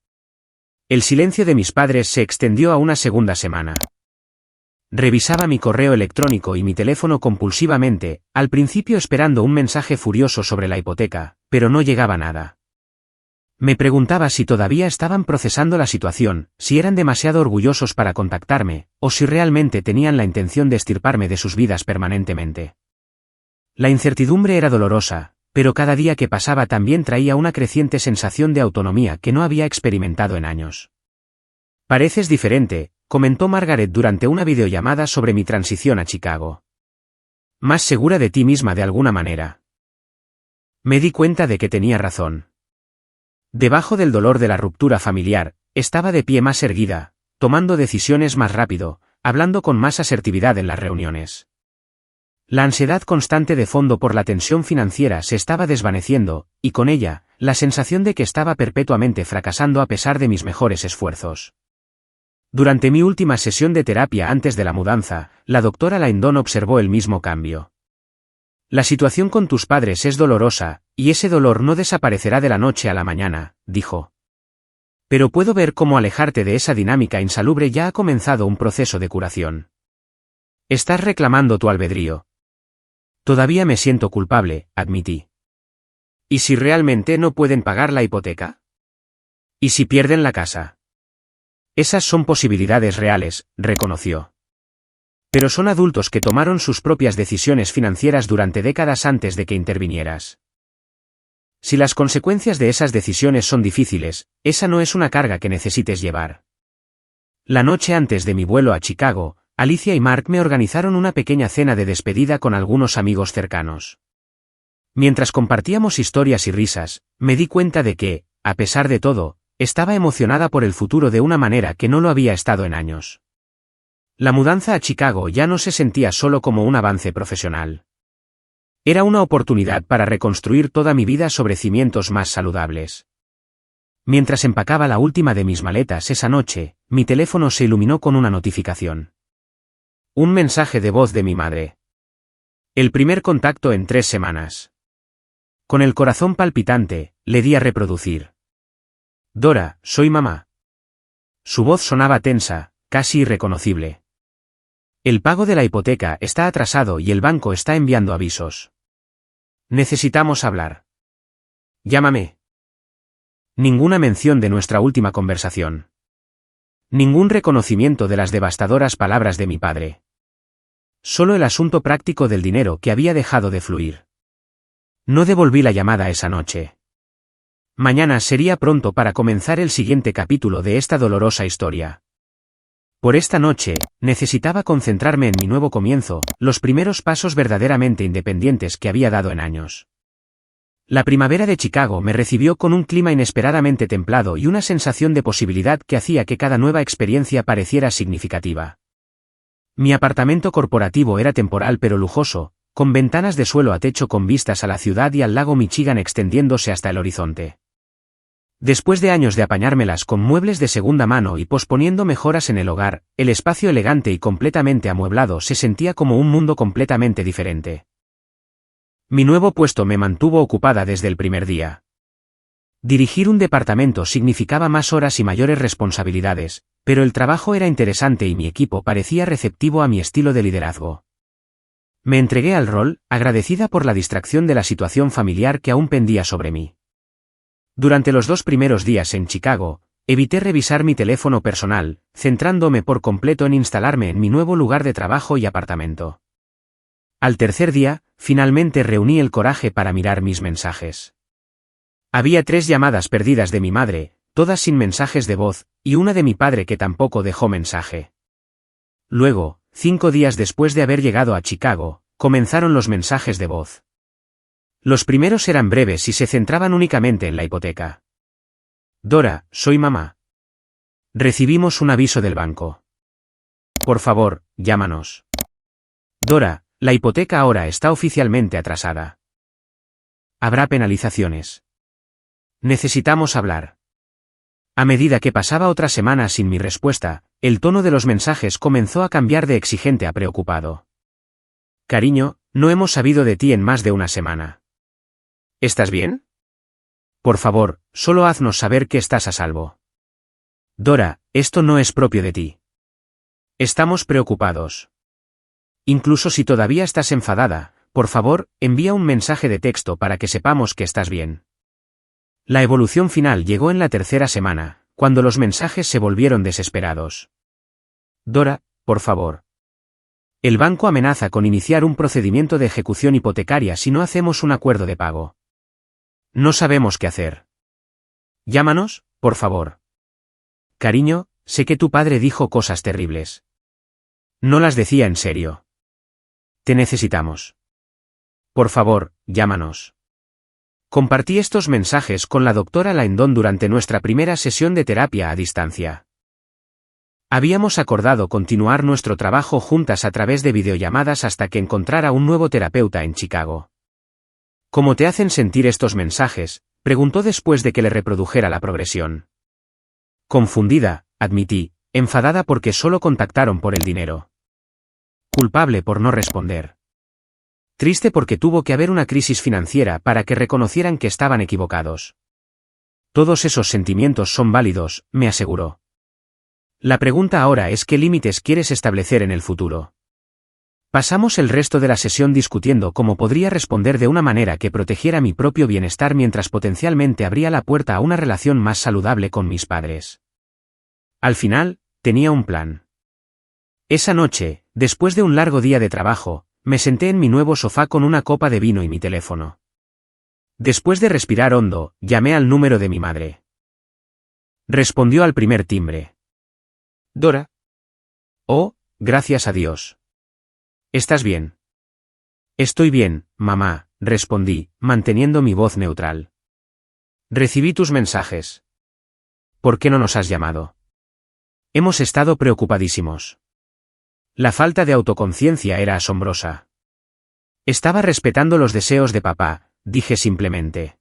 El silencio de mis padres se extendió a una segunda semana. Revisaba mi correo electrónico y mi teléfono compulsivamente, al principio esperando un mensaje furioso sobre la hipoteca, pero no llegaba nada. Me preguntaba si todavía estaban procesando la situación, si eran demasiado orgullosos para contactarme, o si realmente tenían la intención de extirparme de sus vidas permanentemente. La incertidumbre era dolorosa, pero cada día que pasaba también traía una creciente sensación de autonomía que no había experimentado en años. Pareces diferente, comentó Margaret durante una videollamada sobre mi transición a Chicago. Más segura de ti misma de alguna manera. Me di cuenta de que tenía razón. Debajo del dolor de la ruptura familiar, estaba de pie más erguida, tomando decisiones más rápido, hablando con más asertividad en las reuniones. La ansiedad constante de fondo por la tensión financiera se estaba desvaneciendo, y con ella, la sensación de que estaba perpetuamente fracasando a pesar de mis mejores esfuerzos. Durante mi última sesión de terapia antes de la mudanza, la doctora Laindon observó el mismo cambio. La situación con tus padres es dolorosa, y ese dolor no desaparecerá de la noche a la mañana, dijo. Pero puedo ver cómo alejarte de esa dinámica insalubre ya ha comenzado un proceso de curación. Estás reclamando tu albedrío. Todavía me siento culpable, admití. ¿Y si realmente no pueden pagar la hipoteca? ¿Y si pierden la casa? Esas son posibilidades reales, reconoció. Pero son adultos que tomaron sus propias decisiones financieras durante décadas antes de que intervinieras. Si las consecuencias de esas decisiones son difíciles, esa no es una carga que necesites llevar. La noche antes de mi vuelo a Chicago, Alicia y Mark me organizaron una pequeña cena de despedida con algunos amigos cercanos. Mientras compartíamos historias y risas, me di cuenta de que, a pesar de todo, estaba emocionada por el futuro de una manera que no lo había estado en años. La mudanza a Chicago ya no se sentía solo como un avance profesional. Era una oportunidad para reconstruir toda mi vida sobre cimientos más saludables. Mientras empacaba la última de mis maletas esa noche, mi teléfono se iluminó con una notificación. Un mensaje de voz de mi madre. El primer contacto en 3 semanas. Con el corazón palpitante, le di a reproducir. Dora, soy mamá. Su voz sonaba tensa, casi irreconocible. El pago de la hipoteca está atrasado y el banco está enviando avisos. Necesitamos hablar. Llámame. Ninguna mención de nuestra última conversación. Ningún reconocimiento de las devastadoras palabras de mi padre. Solo el asunto práctico del dinero que había dejado de fluir. No devolví la llamada esa noche. Mañana sería pronto para comenzar el siguiente capítulo de esta dolorosa historia. Por esta noche, necesitaba concentrarme en mi nuevo comienzo, los primeros pasos verdaderamente independientes que había dado en años. La primavera de Chicago me recibió con un clima inesperadamente templado y una sensación de posibilidad que hacía que cada nueva experiencia pareciera significativa. Mi apartamento corporativo era temporal pero lujoso, con ventanas de suelo a techo con vistas a la ciudad y al lago Michigan extendiéndose hasta el horizonte. Después de años de apañármelas con muebles de segunda mano y posponiendo mejoras en el hogar, el espacio elegante y completamente amueblado se sentía como un mundo completamente diferente. Mi nuevo puesto me mantuvo ocupada desde el primer día. Dirigir un departamento significaba más horas y mayores responsabilidades, pero el trabajo era interesante y mi equipo parecía receptivo a mi estilo de liderazgo. Me entregué al rol, agradecida por la distracción de la situación familiar que aún pendía sobre mí. Durante los 2 primeros días en Chicago, evité revisar mi teléfono personal, centrándome por completo en instalarme en mi nuevo lugar de trabajo y apartamento. Al tercer día, finalmente reuní el coraje para mirar mis mensajes. Había 3 llamadas perdidas de mi madre, todas sin mensajes de voz, y una de mi padre que tampoco dejó mensaje. Luego, 5 días después de haber llegado a Chicago, comenzaron los mensajes de voz. Los primeros eran breves y se centraban únicamente en la hipoteca. Dora, soy mamá. Recibimos un aviso del banco. Por favor, llámanos. Dora, la hipoteca ahora está oficialmente atrasada. Habrá penalizaciones. Necesitamos hablar. A medida que pasaba otra semana sin mi respuesta, el tono de los mensajes comenzó a cambiar de exigente a preocupado. Cariño, No hemos sabido de ti en más de una semana. ¿Estás bien? Por favor, solo haznos saber que estás a salvo. Dora, esto no es propio de ti. Estamos preocupados. Incluso si todavía estás enfadada, por favor, envía un mensaje de texto para que sepamos que estás bien. La evolución final llegó en la tercera semana, cuando los mensajes se volvieron desesperados. Dora, por favor. El banco amenaza con iniciar un procedimiento de ejecución hipotecaria si no hacemos un acuerdo de pago. No sabemos qué hacer. Llámanos, por favor. Cariño, sé que tu padre dijo cosas terribles. No las decía en serio. Te necesitamos. Por favor, llámanos. Compartí estos mensajes con la doctora Laindon durante nuestra primera sesión de terapia a distancia. Habíamos acordado continuar nuestro trabajo juntas a través de videollamadas hasta que encontrara un nuevo terapeuta en Chicago. ¿Cómo te hacen sentir estos mensajes?, preguntó después de que le reprodujera la progresión. Confundida, admití, enfadada porque solo contactaron por el dinero. Culpable por no responder. Triste porque tuvo que haber una crisis financiera para que reconocieran que estaban equivocados. Todos esos sentimientos son válidos, me aseguró. La pregunta ahora es qué límites quieres establecer en el futuro. Pasamos el resto de la sesión discutiendo cómo podría responder de una manera que protegiera mi propio bienestar mientras potencialmente abría la puerta a una relación más saludable con mis padres. Al final, tenía un plan. Esa noche, después de un largo día de trabajo, me senté en mi nuevo sofá con una copa de vino y mi teléfono. Después de respirar hondo, llamé al número de mi madre. Respondió al primer timbre. Dora. Oh, gracias a Dios. ¿Estás bien? Estoy bien, mamá, respondí, manteniendo mi voz neutral. Recibí tus mensajes. ¿Por qué no nos has llamado? Hemos estado preocupadísimos. La falta de autoconciencia era asombrosa. Estaba respetando los deseos de papá, dije simplemente.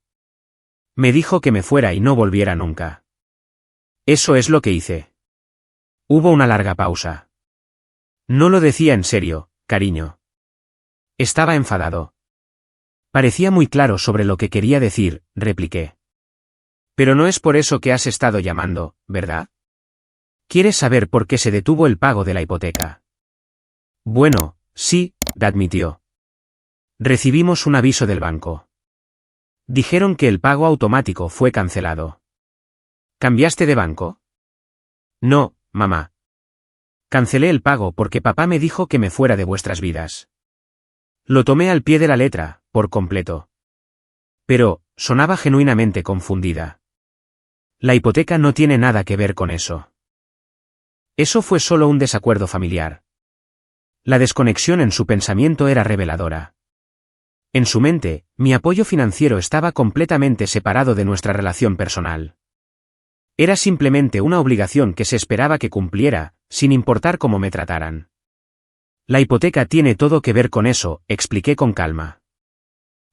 Me dijo que me fuera y no volviera nunca. Eso es lo que hice. Hubo una larga pausa. No lo decía en serio, cariño. Estaba enfadado. Parecía muy claro sobre lo que quería decir, repliqué. Pero no es por eso que has estado llamando, ¿verdad? ¿Quieres saber por qué se detuvo el pago de la hipoteca? Bueno, sí, admitió. Recibimos un aviso del banco. Dijeron que el pago automático fue cancelado. ¿Cambiaste de banco? No, mamá. Cancelé el pago porque papá me dijo que me fuera de vuestras vidas. Lo tomé al pie de la letra, por completo. Pero, sonaba genuinamente confundida. La hipoteca no tiene nada que ver con eso. Eso fue solo un desacuerdo familiar. La desconexión en su pensamiento era reveladora. En su mente, mi apoyo financiero estaba completamente separado de nuestra relación personal. Era simplemente una obligación que se esperaba que cumpliera, sin importar cómo me trataran. La hipoteca tiene todo que ver con eso, expliqué con calma.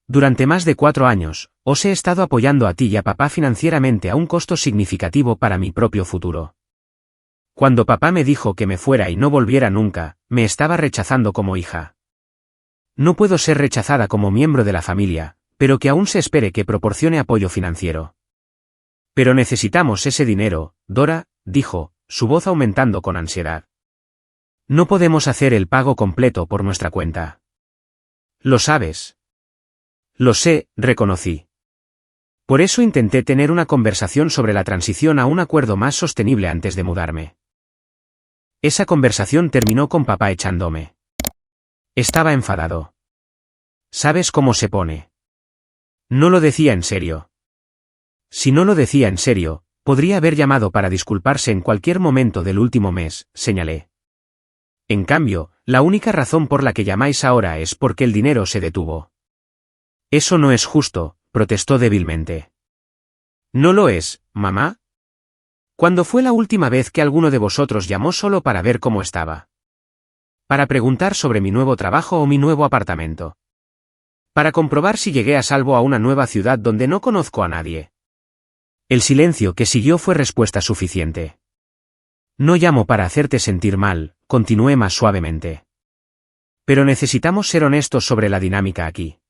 Durante más de 4 años, os he estado apoyando a ti y a papá financieramente a un costo significativo para mi propio futuro. Cuando papá me dijo que me fuera y no volviera nunca, me estaba rechazando como hija. No puedo ser rechazada como miembro de la familia, pero que aún se espere que proporcione apoyo financiero. Pero necesitamos ese dinero, Dora, dijo, su voz aumentando con ansiedad. No podemos hacer el pago completo por nuestra cuenta. Lo sabes. Lo sé, reconocí. Por eso intenté tener una conversación sobre la transición a un acuerdo más sostenible antes de mudarme. Esa conversación terminó con papá echándome. Estaba enfadado. ¿Sabes cómo se pone? No lo decía en serio. Si no lo decía en serio, podría haber llamado para disculparse en cualquier momento del último mes, señalé. En cambio, la única razón por la que llamáis ahora es porque el dinero se detuvo. Eso no es justo, protestó débilmente. ¿No lo es, mamá? ¿Cuándo fue la última vez que alguno de vosotros llamó solo para ver cómo estaba? Para preguntar sobre mi nuevo trabajo o mi nuevo apartamento. Para comprobar si llegué a salvo a una nueva ciudad donde no conozco a nadie. El silencio que siguió fue respuesta suficiente. No llamo para hacerte sentir mal, continué más suavemente. Pero necesitamos ser honestos sobre la dinámica aquí.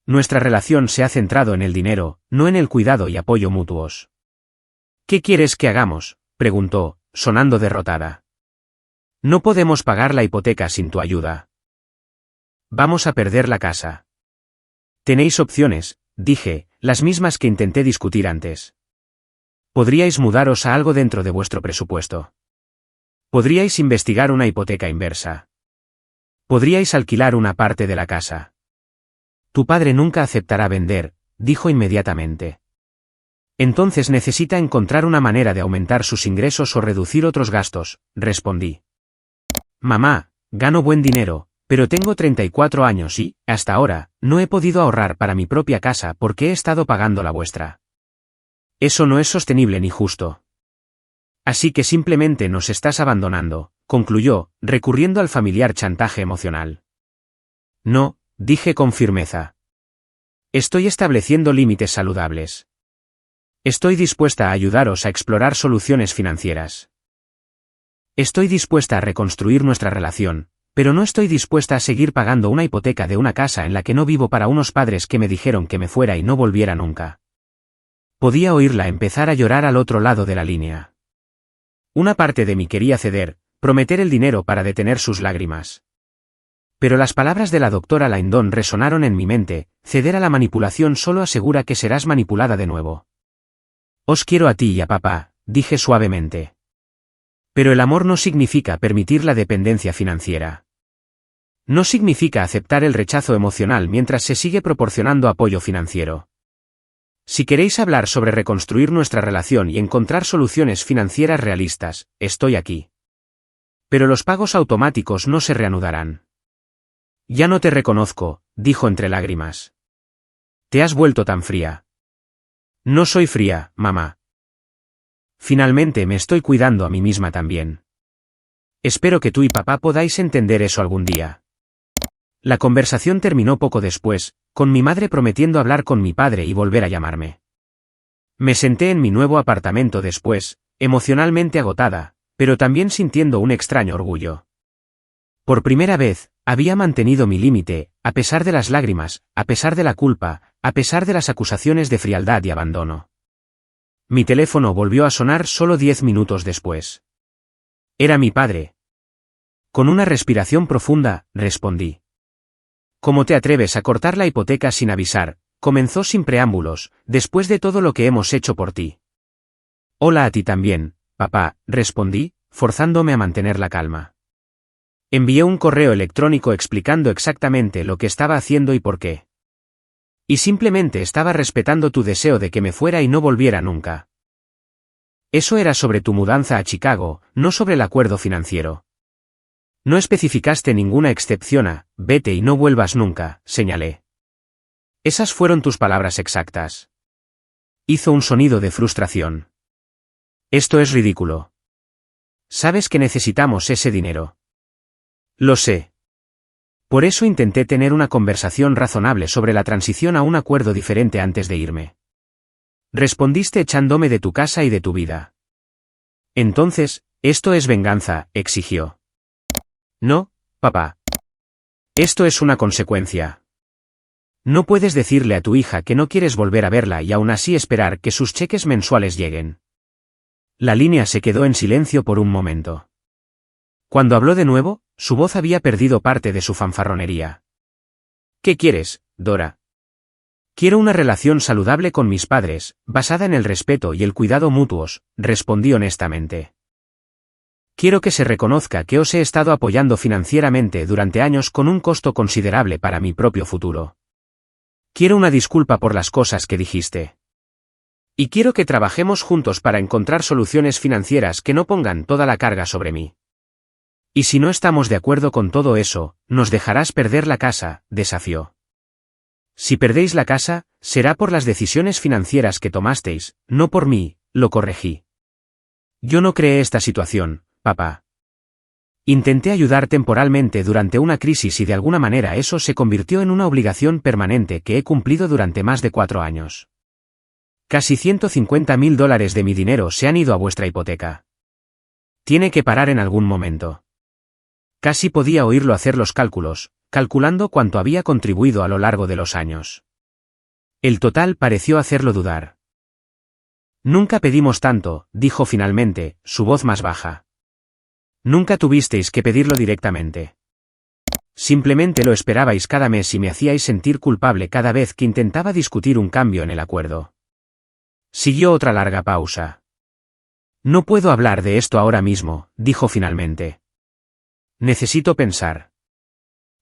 Nuestra relación se ha centrado en el dinero, no en el cuidado y apoyo mutuos. ¿Qué quieres que hagamos?, preguntó, sonando derrotada. No podemos pagar la hipoteca sin tu ayuda. Vamos a perder la casa. Tenéis opciones, dije, las mismas que intenté discutir antes. Podríais mudaros a algo dentro de vuestro presupuesto. Podríais investigar una hipoteca inversa. Podríais alquilar una parte de la casa. Tu padre nunca aceptará vender, dijo inmediatamente. Entonces necesita encontrar una manera de aumentar sus ingresos o reducir otros gastos, respondí. Mamá, gano buen dinero, pero tengo 34 años y, hasta ahora, no he podido ahorrar para mi propia casa porque he estado pagando la vuestra. Eso no es sostenible ni justo. Así que simplemente nos estás abandonando, concluyó, recurriendo al familiar chantaje emocional. No, dije con firmeza. Estoy estableciendo límites saludables. Estoy dispuesta a ayudaros a explorar soluciones financieras. Estoy dispuesta a reconstruir nuestra relación, pero no estoy dispuesta a seguir pagando una hipoteca de una casa en la que no vivo para unos padres que me dijeron que me fuera y no volviera nunca. Podía oírla empezar a llorar al otro lado de la línea. Una parte de mí quería ceder, prometer el dinero para detener sus lágrimas. Pero las palabras de la doctora Laindon resonaron en mi mente: ceder a la manipulación solo asegura que serás manipulada de nuevo. Os quiero a ti y a papá, dije suavemente. Pero el amor no significa permitir la dependencia financiera. No significa aceptar el rechazo emocional mientras se sigue proporcionando apoyo financiero. Si queréis hablar sobre reconstruir nuestra relación y encontrar soluciones financieras realistas, estoy aquí. Pero los pagos automáticos no se reanudarán. Ya no te reconozco, dijo entre lágrimas. Te has vuelto tan fría. No soy fría, mamá. Finalmente me estoy cuidando a mí misma también. Espero que tú y papá podáis entender eso algún día. La conversación terminó poco después, con mi madre prometiendo hablar con mi padre y volver a llamarme. Me senté en mi nuevo apartamento después, emocionalmente agotada, pero también sintiendo un extraño orgullo. Por primera vez, había mantenido mi límite, a pesar de las lágrimas, a pesar de la culpa, a pesar de las acusaciones de frialdad y abandono. Mi teléfono volvió a sonar solo 10 minutos después. Era mi padre. Con una respiración profunda, respondí. ¿Cómo te atreves a cortar la hipoteca sin avisar? Comenzó sin preámbulos, después de todo lo que hemos hecho por ti. Hola a ti también, papá, respondí, forzándome a mantener la calma. Envié un correo electrónico explicando exactamente lo que estaba haciendo y por qué. Y simplemente estaba respetando tu deseo de que me fuera y no volviera nunca. Eso era sobre tu mudanza a Chicago, no sobre el acuerdo financiero. No especificaste ninguna excepción a «vete y no vuelvas nunca», señalé. Esas fueron tus palabras exactas. Hizo un sonido de frustración. Esto es ridículo. Sabes que necesitamos ese dinero. Lo sé. Por eso intenté tener una conversación razonable sobre la transición a un acuerdo diferente antes de irme. Respondiste echándome de tu casa y de tu vida. Entonces, esto es venganza, exigió. No, papá. Esto es una consecuencia. No puedes decirle a tu hija que no quieres volver a verla y aún así esperar que sus cheques mensuales lleguen. La línea se quedó en silencio por un momento. Cuando habló de nuevo, su voz había perdido parte de su fanfarronería. ¿Qué quieres, Dora? Quiero una relación saludable con mis padres, basada en el respeto y el cuidado mutuos, respondí honestamente. Quiero que se reconozca que os he estado apoyando financieramente durante años con un costo considerable para mi propio futuro. Quiero una disculpa por las cosas que dijiste. Y quiero que trabajemos juntos para encontrar soluciones financieras que no pongan toda la carga sobre mí. Y si no estamos de acuerdo con todo eso, nos dejarás perder la casa, desafió. Si perdéis la casa, será por las decisiones financieras que tomasteis, no por mí, lo corregí. Yo no creé esta situación, papá. Intenté ayudar temporalmente durante una crisis y de alguna manera eso se convirtió en una obligación permanente que he cumplido durante más de 4 años. Casi $150.000 de mi dinero se han ido a vuestra hipoteca. Tiene que parar en algún momento. Casi podía oírlo hacer los cálculos, calculando cuánto había contribuido a lo largo de los años. El total pareció hacerlo dudar. Nunca pedimos tanto, dijo finalmente, su voz más baja. Nunca tuvisteis que pedirlo directamente. Simplemente lo esperabais cada mes y me hacíais sentir culpable cada vez que intentaba discutir un cambio en el acuerdo. Siguió otra larga pausa. No puedo hablar de esto ahora mismo, dijo finalmente. Necesito pensar.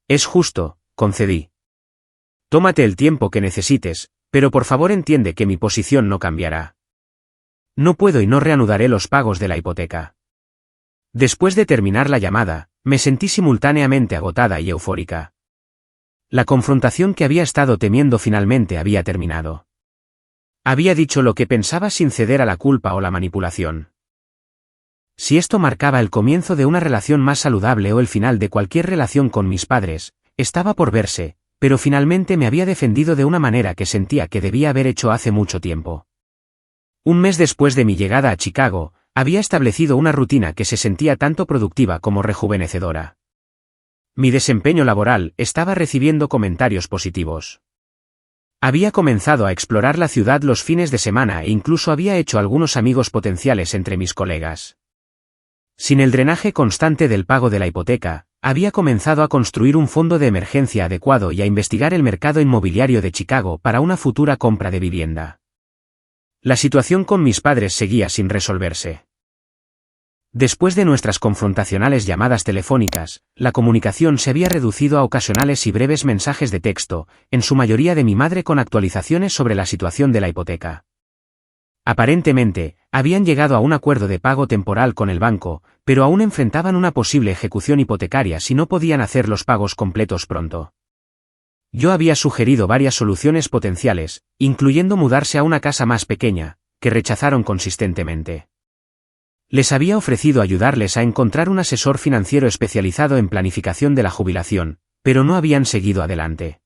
Es justo, concedí. Tómate el tiempo que necesites, pero por favor entiende que mi posición no cambiará. No puedo y no reanudaré los pagos de la hipoteca. Después de terminar la llamada, me sentí simultáneamente agotada y eufórica. La confrontación que había estado temiendo finalmente había terminado. Había dicho lo que pensaba sin ceder a la culpa o la manipulación. Si esto marcaba el comienzo de una relación más saludable o el final de cualquier relación con mis padres, estaba por verse, pero finalmente me había defendido de una manera que sentía que debía haber hecho hace mucho tiempo. Un mes después de mi llegada a Chicago, había establecido una rutina que se sentía tanto productiva como rejuvenecedora. Mi desempeño laboral estaba recibiendo comentarios positivos. Había comenzado a explorar la ciudad los fines de semana e incluso había hecho algunos amigos potenciales entre mis colegas. Sin el drenaje constante del pago de la hipoteca, había comenzado a construir un fondo de emergencia adecuado y a investigar el mercado inmobiliario de Chicago para una futura compra de vivienda. La situación con mis padres seguía sin resolverse. Después de nuestras confrontacionales llamadas telefónicas, la comunicación se había reducido a ocasionales y breves mensajes de texto, en su mayoría de mi madre con actualizaciones sobre la situación de la hipoteca. Aparentemente, habían llegado a un acuerdo de pago temporal con el banco, pero aún enfrentaban una posible ejecución hipotecaria si no podían hacer los pagos completos pronto. Yo había sugerido varias soluciones potenciales, incluyendo mudarse a una casa más pequeña, que rechazaron consistentemente. Les había ofrecido ayudarles a encontrar un asesor financiero especializado en planificación de la jubilación, pero no habían seguido adelante.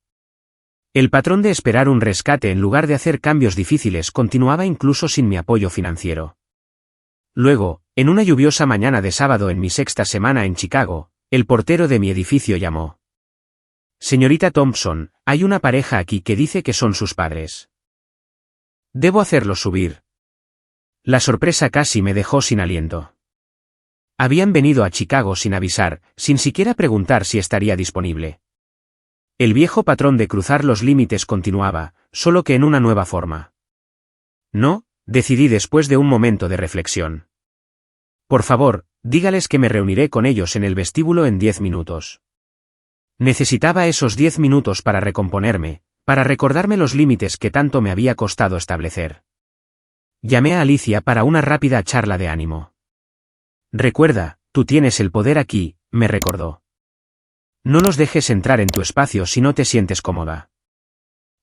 El patrón de esperar un rescate en lugar de hacer cambios difíciles continuaba incluso sin mi apoyo financiero. Luego, en una lluviosa mañana de sábado en mi sexta semana en Chicago, el portero de mi edificio llamó. Señorita Thompson, hay una pareja aquí que dice que son sus padres. ¿Debo hacerlos subir? La sorpresa casi me dejó sin aliento. Habían venido a Chicago sin avisar, sin siquiera preguntar si estaría disponible. El viejo patrón de cruzar los límites continuaba, solo que en una nueva forma. No, decidí después de un momento de reflexión. Por favor, dígales que me reuniré con ellos en el vestíbulo en 10 minutos. Necesitaba esos 10 minutos para recomponerme, para recordarme los límites que tanto me había costado establecer. Llamé a Alicia para una rápida charla de ánimo. Recuerda, tú tienes el poder aquí, me recordó. No los dejes entrar en tu espacio si no te sientes cómoda.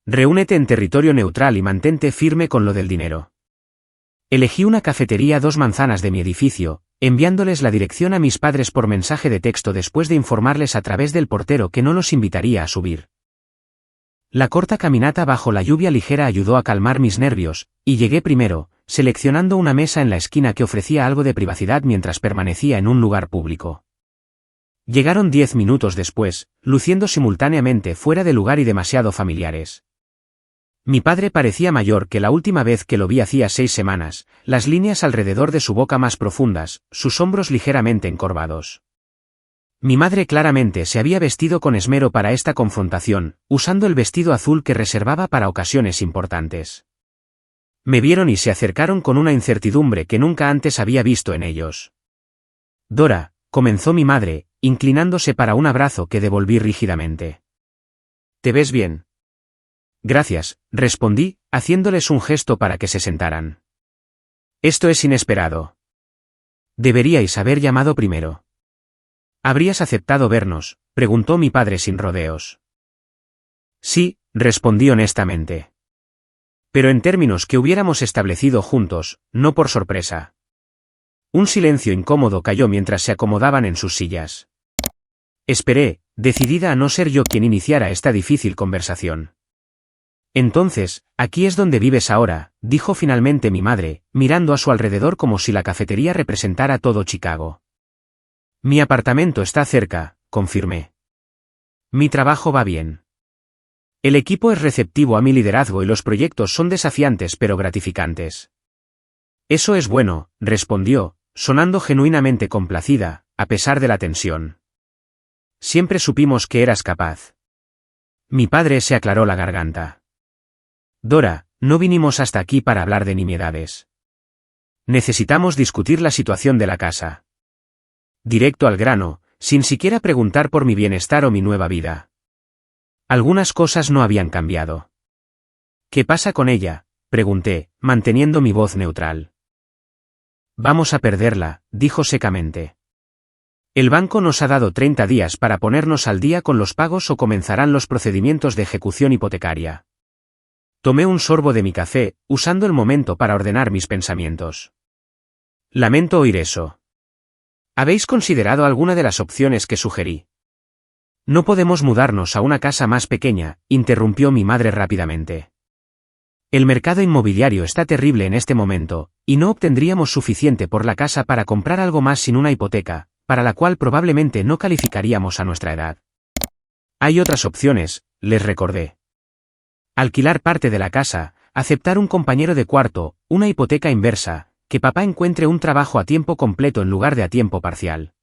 Reúnete en territorio neutral y mantente firme con lo del dinero. Elegí una cafetería a 2 manzanas de mi edificio, enviándoles la dirección a mis padres por mensaje de texto después de informarles a través del portero que no los invitaría a subir. La corta caminata bajo la lluvia ligera ayudó a calmar mis nervios, y llegué primero, seleccionando una mesa en la esquina que ofrecía algo de privacidad mientras permanecía en un lugar público. Llegaron 10 minutos después, luciendo simultáneamente fuera de lugar y demasiado familiares. Mi padre parecía mayor que la última vez que lo vi hacía 6 semanas, las líneas alrededor de su boca más profundas, sus hombros ligeramente encorvados. Mi madre claramente se había vestido con esmero para esta confrontación, usando el vestido azul que reservaba para ocasiones importantes. Me vieron y se acercaron con una incertidumbre que nunca antes había visto en ellos. Dora, comenzó mi madre, inclinándose para un abrazo que devolví rígidamente. ¿Te ves bien? Gracias, respondí, haciéndoles un gesto para que se sentaran. Esto es inesperado. Deberíais haber llamado primero. ¿Habrías aceptado vernos?, preguntó mi padre sin rodeos. Sí, respondí honestamente. Pero en términos que hubiéramos establecido juntos, no por sorpresa. Un silencio incómodo cayó mientras se acomodaban en sus sillas. Esperé, decidida a no ser yo quien iniciara esta difícil conversación. Entonces, aquí es donde vives ahora, dijo finalmente mi madre, mirando a su alrededor como si la cafetería representara todo Chicago. Mi apartamento está cerca, confirmé. Mi trabajo va bien. El equipo es receptivo a mi liderazgo y los proyectos son desafiantes pero gratificantes. Eso es bueno, respondió, sonando genuinamente complacida, a pesar de la tensión. Siempre supimos que eras capaz. Mi padre se aclaró la garganta. Dora, no vinimos hasta aquí para hablar de nimiedades. Necesitamos discutir la situación de la casa. Directo al grano, sin siquiera preguntar por mi bienestar o mi nueva vida. Algunas cosas no habían cambiado. ¿Qué pasa con ella?, pregunté, manteniendo mi voz neutral. Vamos a perderla, dijo secamente. El banco nos ha dado 30 días para ponernos al día con los pagos o comenzarán los procedimientos de ejecución hipotecaria. Tomé un sorbo de mi café, usando el momento para ordenar mis pensamientos. Lamento oír eso. ¿Habéis considerado alguna de las opciones que sugerí? No podemos mudarnos a una casa más pequeña, interrumpió mi madre rápidamente. El mercado inmobiliario está terrible en este momento, y no obtendríamos suficiente por la casa para comprar algo más sin una hipoteca, para la cual probablemente no calificaríamos a nuestra edad. Hay otras opciones, les recordé. Alquilar parte de la casa, aceptar un compañero de cuarto, una hipoteca inversa, que papá encuentre un trabajo a tiempo completo en lugar de a tiempo parcial.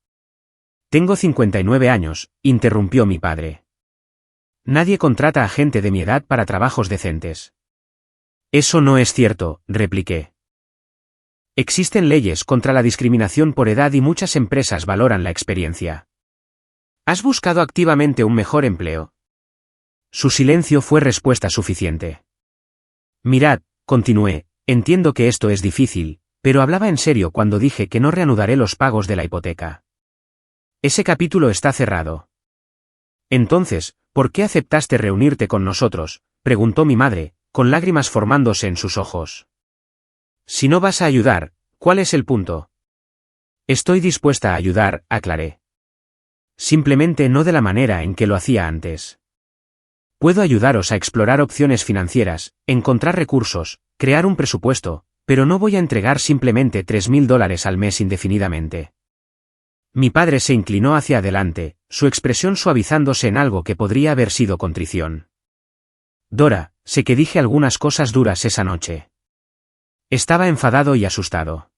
Tengo 59 años, interrumpió mi padre. Nadie contrata a gente de mi edad para trabajos decentes. Eso no es cierto, repliqué. Existen leyes contra la discriminación por edad y muchas empresas valoran la experiencia. ¿Has buscado activamente un mejor empleo? Su silencio fue respuesta suficiente. Mirad, continué, entiendo que esto es difícil, pero hablaba en serio cuando dije que no reanudaré los pagos de la hipoteca. Ese capítulo está cerrado. Entonces, ¿por qué aceptaste reunirte con nosotros?, preguntó mi madre, con lágrimas formándose en sus ojos. Si no vas a ayudar, ¿cuál es el punto? Estoy dispuesta a ayudar, aclaré. Simplemente no de la manera en que lo hacía antes. Puedo ayudaros a explorar opciones financieras, encontrar recursos, crear un presupuesto, pero no voy a entregar simplemente $3.000 al mes indefinidamente. Mi padre se inclinó hacia adelante, su expresión suavizándose en algo que podría haber sido contrición. Dora, sé que dije algunas cosas duras esa noche. Estaba enfadado y asustado.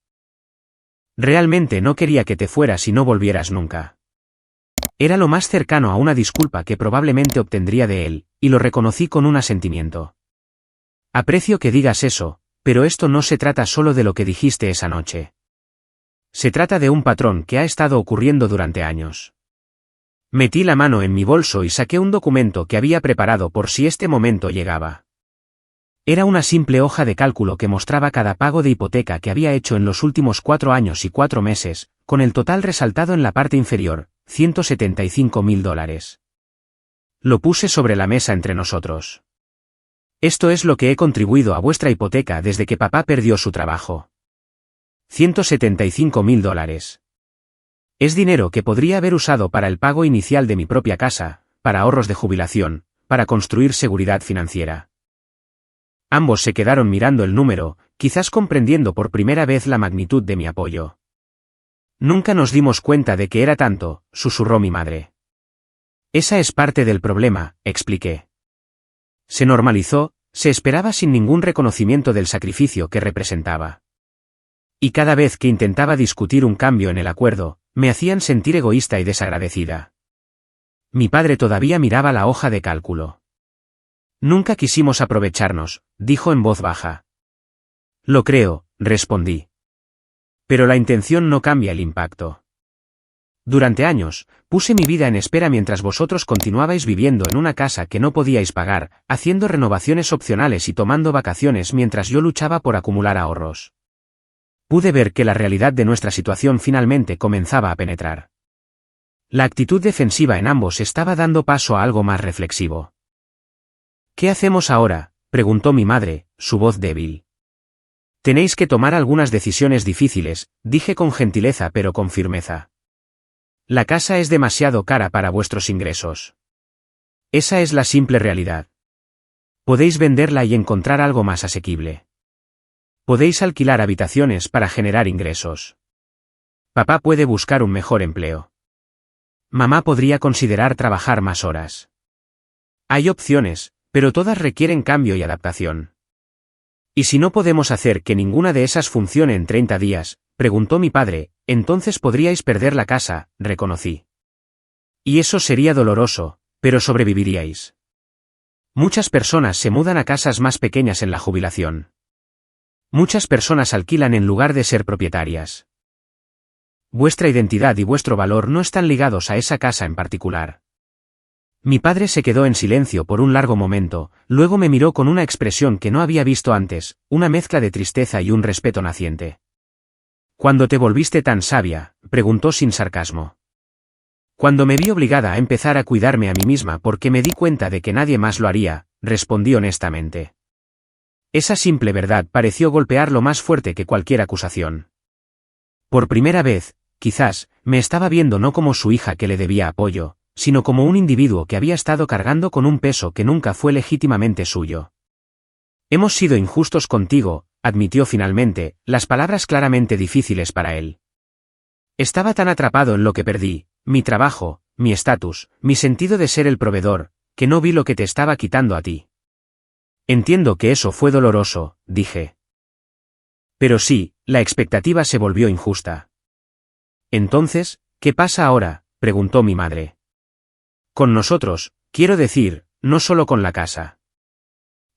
Realmente no quería que te fueras y no volvieras nunca. Era lo más cercano a una disculpa que probablemente obtendría de él, y lo reconocí con un asentimiento. Aprecio que digas eso, pero esto no se trata solo de lo que dijiste esa noche. Se trata de un patrón que ha estado ocurriendo durante años. Metí la mano en mi bolso y saqué un documento que había preparado por si este momento llegaba. Era una simple hoja de cálculo que mostraba cada pago de hipoteca que había hecho en los últimos 4 años y 4 meses, con el total resaltado en la parte inferior, $175.000. Lo puse sobre la mesa entre nosotros. Esto es lo que he contribuido a vuestra hipoteca desde que papá perdió su trabajo. $175.000. Es dinero que podría haber usado para el pago inicial de mi propia casa, para ahorros de jubilación, para construir seguridad financiera. Ambos se quedaron mirando el número, quizás comprendiendo por primera vez la magnitud de mi apoyo. Nunca nos dimos cuenta de que era tanto, susurró mi madre. Esa es parte del problema, expliqué. Se normalizó, se esperaba sin ningún reconocimiento del sacrificio que representaba. Y cada vez que intentaba discutir un cambio en el acuerdo, me hacían sentir egoísta y desagradecida. Mi padre todavía miraba la hoja de cálculo. Nunca quisimos aprovecharnos, dijo en voz baja. Lo creo, respondí. Pero la intención no cambia el impacto. Durante años, puse mi vida en espera mientras vosotros continuabais viviendo en una casa que no podíais pagar, haciendo renovaciones opcionales y tomando vacaciones mientras yo luchaba por acumular ahorros. Pude ver que la realidad de nuestra situación finalmente comenzaba a penetrar. La actitud defensiva en ambos estaba dando paso a algo más reflexivo. ¿Qué hacemos ahora?, preguntó mi madre, su voz débil. Tenéis que tomar algunas decisiones difíciles, dije con gentileza pero con firmeza. La casa es demasiado cara para vuestros ingresos. Esa es la simple realidad. Podéis venderla y encontrar algo más asequible. Podéis alquilar habitaciones para generar ingresos. Papá puede buscar un mejor empleo. mamá podría considerar trabajar más horas. Hay opciones, pero todas requieren cambio y adaptación. ¿Y si no podemos hacer que ninguna de esas funcione en 30 días? Preguntó mi padre. Entonces podríais perder la casa, reconocí. Y eso sería doloroso, pero sobreviviríais. Muchas personas se mudan a casas más pequeñas en la jubilación. Muchas personas alquilan en lugar de ser propietarias. Vuestra identidad y vuestro valor no están ligados a esa casa en particular. Mi padre se quedó en silencio por un largo momento, luego me miró con una expresión que no había visto antes, una mezcla de tristeza y un respeto naciente. ¿Cuándo te volviste tan sabia?, preguntó sin sarcasmo. Cuando me vi obligada a empezar a cuidarme a mí misma porque me di cuenta de que nadie más lo haría, respondí honestamente. Esa simple verdad pareció golpearlo más fuerte que cualquier acusación. Por primera vez, quizás, me estaba viendo no como su hija que le debía apoyo, sino como un individuo que había estado cargando con un peso que nunca fue legítimamente suyo. Hemos sido injustos contigo, admitió finalmente, las palabras claramente difíciles para él. Estaba tan atrapado en lo que perdí, mi trabajo, mi estatus, mi sentido de ser el proveedor, que no vi lo que te estaba quitando a ti. Entiendo que eso fue doloroso, dije. Pero sí, la expectativa se volvió injusta. Entonces, ¿qué pasa ahora?, preguntó mi madre. Con nosotros, quiero decir, no solo con la casa.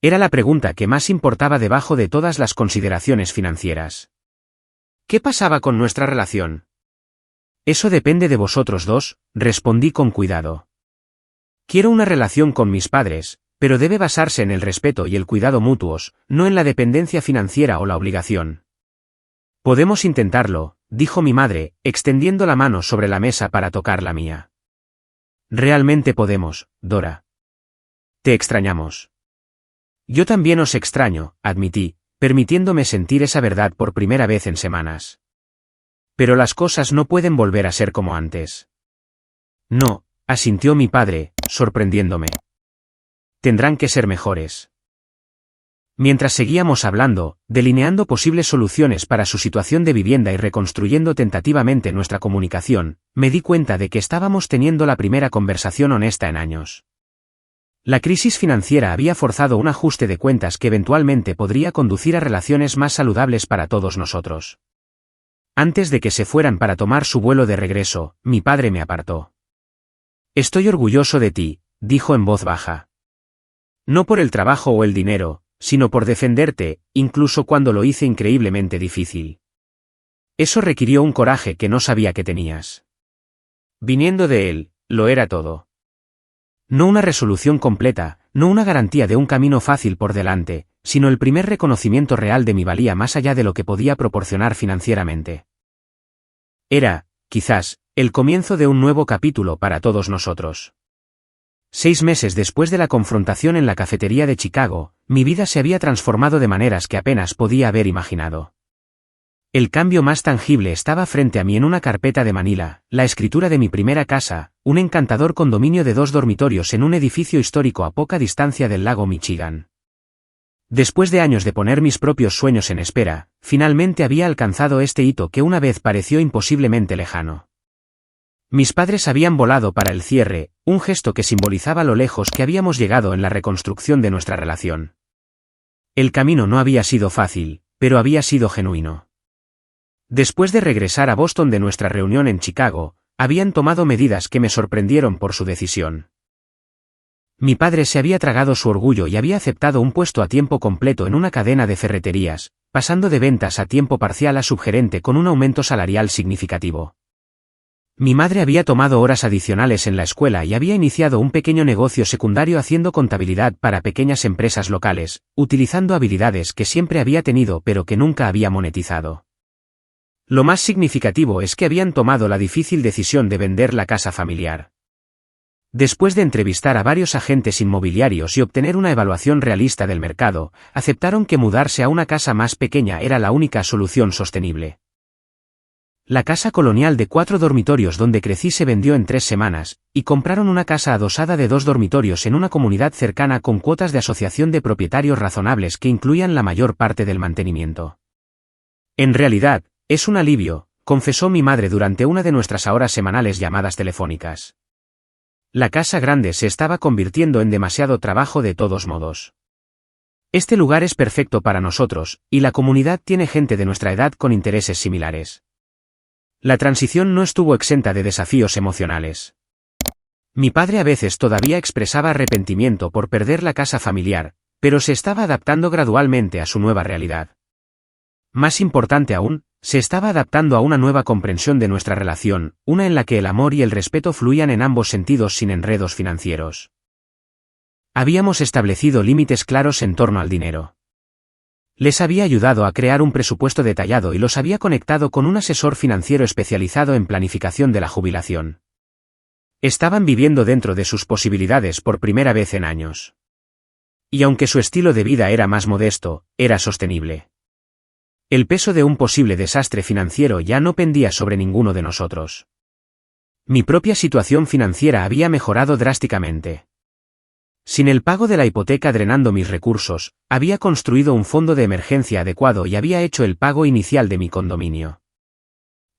Era la pregunta que más importaba debajo de todas las consideraciones financieras. ¿Qué pasaba con nuestra relación? Eso depende de vosotros dos, respondí con cuidado. Quiero una relación con mis padres, pero debe basarse en el respeto y el cuidado mutuos, no en la dependencia financiera o la obligación. Podemos intentarlo, dijo mi madre, extendiendo la mano sobre la mesa para tocar la mía. Realmente podemos, Dora. Te extrañamos. Yo también os extraño, admití, permitiéndome sentir esa verdad por primera vez en semanas. Pero las cosas no pueden volver a ser como antes. No, asintió mi padre, sorprendiéndome. Tendrán que ser mejores. Mientras seguíamos hablando, delineando posibles soluciones para su situación de vivienda y reconstruyendo tentativamente nuestra comunicación, me di cuenta de que estábamos teniendo la primera conversación honesta en años. La crisis financiera había forzado un ajuste de cuentas que eventualmente podría conducir a relaciones más saludables para todos nosotros. Antes de que se fueran para tomar su vuelo de regreso, mi padre me apartó. Estoy orgulloso de ti, dijo en voz baja. No por el trabajo o el dinero, sino por defenderte, incluso cuando lo hice increíblemente difícil. Eso requirió un coraje que no sabía que tenías. Viniendo de él, lo era todo. No una resolución completa, no una garantía de un camino fácil por delante, sino el primer reconocimiento real de mi valía más allá de lo que podía proporcionar financieramente. Era, quizás, el comienzo de un nuevo capítulo para todos nosotros. 6 meses después de la confrontación en la cafetería de Chicago, mi vida se había transformado de maneras que apenas podía haber imaginado. El cambio más tangible estaba frente a mí en una carpeta de Manila, la escritura de mi primera casa, un encantador condominio de 2 dormitorios en un edificio histórico a poca distancia del lago Michigan. Después de años de poner mis propios sueños en espera, finalmente había alcanzado este hito que una vez pareció imposiblemente lejano. Mis padres habían volado para el cierre, un gesto que simbolizaba lo lejos que habíamos llegado en la reconstrucción de nuestra relación. El camino no había sido fácil, pero había sido genuino. Después de regresar a Boston de nuestra reunión en Chicago, habían tomado medidas que me sorprendieron por su decisión. Mi padre se había tragado su orgullo y había aceptado un puesto a tiempo completo en una cadena de ferreterías, pasando de ventas a tiempo parcial a subgerente con un aumento salarial significativo. Mi madre había tomado horas adicionales en la escuela y había iniciado un pequeño negocio secundario haciendo contabilidad para pequeñas empresas locales, utilizando habilidades que siempre había tenido pero que nunca había monetizado. Lo más significativo es que habían tomado la difícil decisión de vender la casa familiar. Después de entrevistar a varios agentes inmobiliarios y obtener una evaluación realista del mercado, aceptaron que mudarse a una casa más pequeña era la única solución sostenible. La casa colonial de 4 dormitorios donde crecí se vendió en 3 semanas, y compraron una casa adosada de 2 dormitorios en una comunidad cercana con cuotas de asociación de propietarios razonables que incluían la mayor parte del mantenimiento. En realidad, es un alivio, confesó mi madre durante una de nuestras ahora semanales llamadas telefónicas. La casa grande se estaba convirtiendo en demasiado trabajo de todos modos. Este lugar es perfecto para nosotros, y la comunidad tiene gente de nuestra edad con intereses similares. La transición no estuvo exenta de desafíos emocionales. Mi padre a veces todavía expresaba arrepentimiento por perder la casa familiar, pero se estaba adaptando gradualmente a su nueva realidad. Más importante aún, se estaba adaptando a una nueva comprensión de nuestra relación, una en la que el amor y el respeto fluían en ambos sentidos sin enredos financieros. Habíamos establecido límites claros en torno al dinero. Les había ayudado a crear un presupuesto detallado y los había conectado con un asesor financiero especializado en planificación de la jubilación. Estaban viviendo dentro de sus posibilidades por primera vez en años. Y aunque su estilo de vida era más modesto, era sostenible. El peso de un posible desastre financiero ya no pendía sobre ninguno de nosotros. Mi propia situación financiera había mejorado drásticamente. Sin el pago de la hipoteca drenando mis recursos, había construido un fondo de emergencia adecuado y había hecho el pago inicial de mi condominio.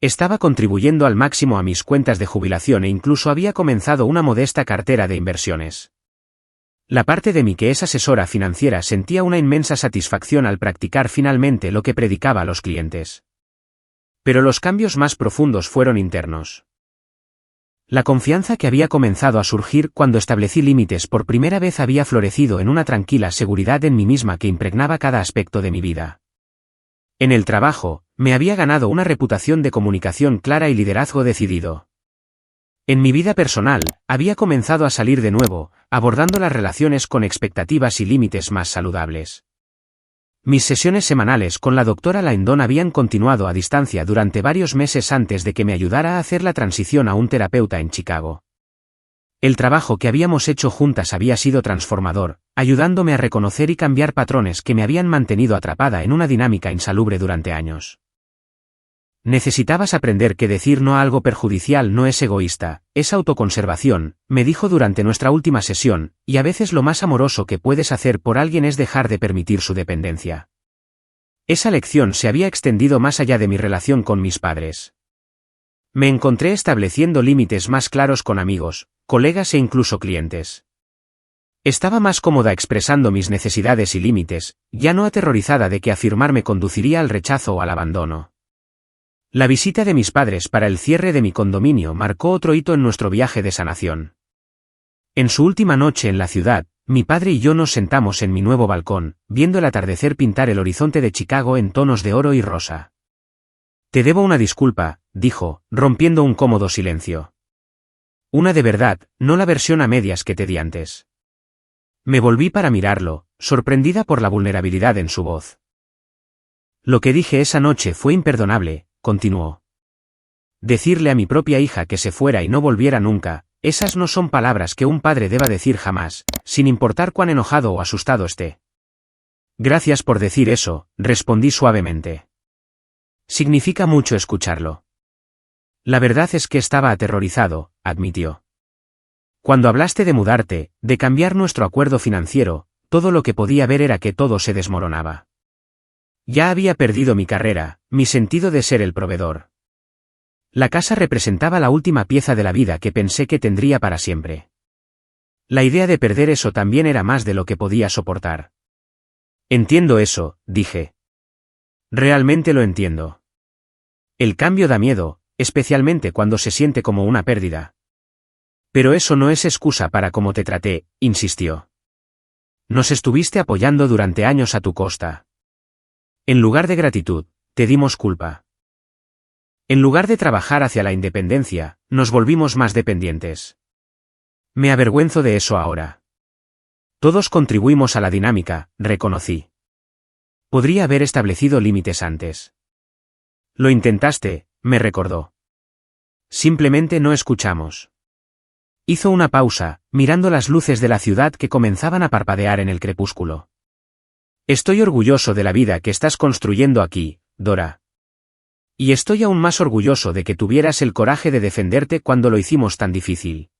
Estaba contribuyendo al máximo a mis cuentas de jubilación e incluso había comenzado una modesta cartera de inversiones. La parte de mí que es asesora financiera sentía una inmensa satisfacción al practicar finalmente lo que predicaba a los clientes. Pero los cambios más profundos fueron internos. La confianza que había comenzado a surgir cuando establecí límites por primera vez había florecido en una tranquila seguridad en mí misma que impregnaba cada aspecto de mi vida. En el trabajo, me había ganado una reputación de comunicación clara y liderazgo decidido. En mi vida personal, había comenzado a salir de nuevo, abordando las relaciones con expectativas y límites más saludables. Mis sesiones semanales con la doctora Laindon habían continuado a distancia durante varios meses antes de que me ayudara a hacer la transición a un terapeuta en Chicago. El trabajo que habíamos hecho juntas había sido transformador, ayudándome a reconocer y cambiar patrones que me habían mantenido atrapada en una dinámica insalubre durante años. Necesitabas aprender que decir no a algo perjudicial no es egoísta, es autoconservación, me dijo durante nuestra última sesión, y a veces lo más amoroso que puedes hacer por alguien es dejar de permitir su dependencia. Esa lección se había extendido más allá de mi relación con mis padres. Me encontré estableciendo límites más claros con amigos, colegas e incluso clientes. Estaba más cómoda expresando mis necesidades y límites, ya no aterrorizada de que afirmarme conduciría al rechazo o al abandono. La visita de mis padres para el cierre de mi condominio marcó otro hito en nuestro viaje de sanación. En su última noche en la ciudad, mi padre y yo nos sentamos en mi nuevo balcón, viendo el atardecer pintar el horizonte de Chicago en tonos de oro y rosa. Te debo una disculpa, dijo, rompiendo un cómodo silencio. Una de verdad, no la versión a medias que te di antes. Me volví para mirarlo, sorprendida por la vulnerabilidad en su voz. Lo que dije esa noche fue imperdonable, continuó. Decirle a mi propia hija que se fuera y no volviera nunca, esas no son palabras que un padre deba decir jamás, sin importar cuán enojado o asustado esté. Gracias por decir eso, respondí suavemente. Significa mucho escucharlo. La verdad es que estaba aterrorizado, admitió. Cuando hablaste de mudarte, de cambiar nuestro acuerdo financiero, todo lo que podía ver era que todo se desmoronaba. Ya había perdido mi carrera, mi sentido de ser el proveedor. La casa representaba la última pieza de la vida que pensé que tendría para siempre. La idea de perder eso también era más de lo que podía soportar. Entiendo eso, dije. Realmente lo entiendo. El cambio da miedo, especialmente cuando se siente como una pérdida. Pero eso no es excusa para cómo te traté, insistió. Nos estuviste apoyando durante años a tu costa. En lugar de gratitud, te dimos culpa. En lugar de trabajar hacia la independencia, nos volvimos más dependientes. Me avergüenzo de eso ahora. Todos contribuimos a la dinámica, reconocí. Podría haber establecido límites antes. Lo intentaste, me recordó. Simplemente no escuchamos. Hizo una pausa, mirando las luces de la ciudad que comenzaban a parpadear en el crepúsculo. Estoy orgulloso de la vida que estás construyendo aquí, Dora. Y estoy aún más orgulloso de que tuvieras el coraje de defenderte cuando lo hicimos tan difícil.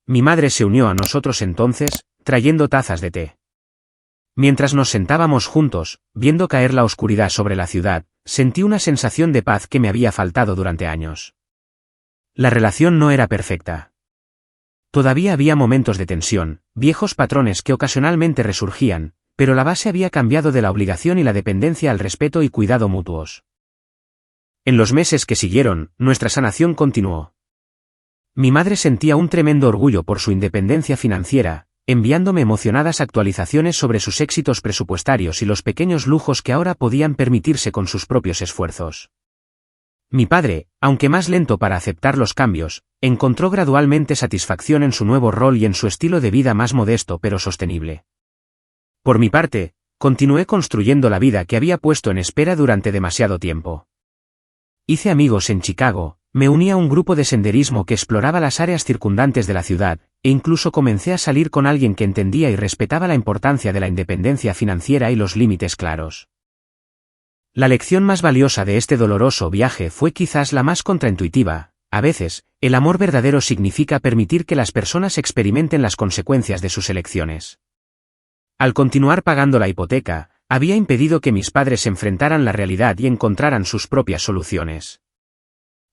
Mi madre se unió a nosotros entonces, trayendo tazas de té. Mientras nos sentábamos juntos, viendo caer la oscuridad sobre la ciudad, sentí una sensación de paz que me había faltado durante años. La relación no era perfecta. Todavía había momentos de tensión, viejos patrones que ocasionalmente resurgían, pero la base había cambiado de la obligación y la dependencia al respeto y cuidado mutuos. En los meses que siguieron, nuestra sanación continuó. Mi madre sentía un tremendo orgullo por su independencia financiera, enviándome emocionadas actualizaciones sobre sus éxitos presupuestarios y los pequeños lujos que ahora podían permitirse con sus propios esfuerzos. Mi padre, aunque más lento para aceptar los cambios, encontró gradualmente satisfacción en su nuevo rol y en su estilo de vida más modesto pero sostenible. Por mi parte, continué construyendo la vida que había puesto en espera durante demasiado tiempo. Hice amigos en Chicago, me uní a un grupo de senderismo que exploraba las áreas circundantes de la ciudad, e incluso comencé a salir con alguien que entendía y respetaba la importancia de la independencia financiera y los límites claros. La lección más valiosa de este doloroso viaje fue quizás la más contraintuitiva. A veces, el amor verdadero significa permitir que las personas experimenten las consecuencias de sus elecciones. Al continuar pagando la hipoteca, había impedido que mis padres enfrentaran la realidad y encontraran sus propias soluciones.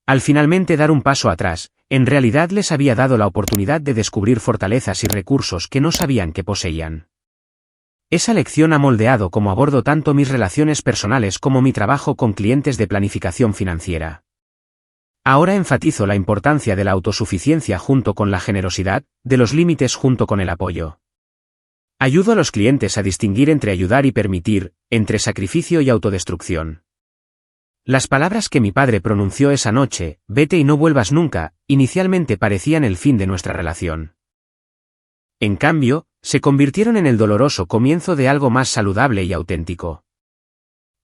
Al finalmente dar un paso atrás, en realidad les había dado la oportunidad de descubrir fortalezas y recursos que no sabían que poseían. Esa lección ha moldeado como abordo tanto mis relaciones personales como mi trabajo con clientes de planificación financiera. Ahora enfatizo la importancia de la autosuficiencia junto con la generosidad, de los límites junto con el apoyo. Ayudo a los clientes a distinguir entre ayudar y permitir, entre sacrificio y autodestrucción. Las palabras que mi padre pronunció esa noche, vete y no vuelvas nunca, inicialmente parecían el fin de nuestra relación. En cambio, se convirtieron en el doloroso comienzo de algo más saludable y auténtico.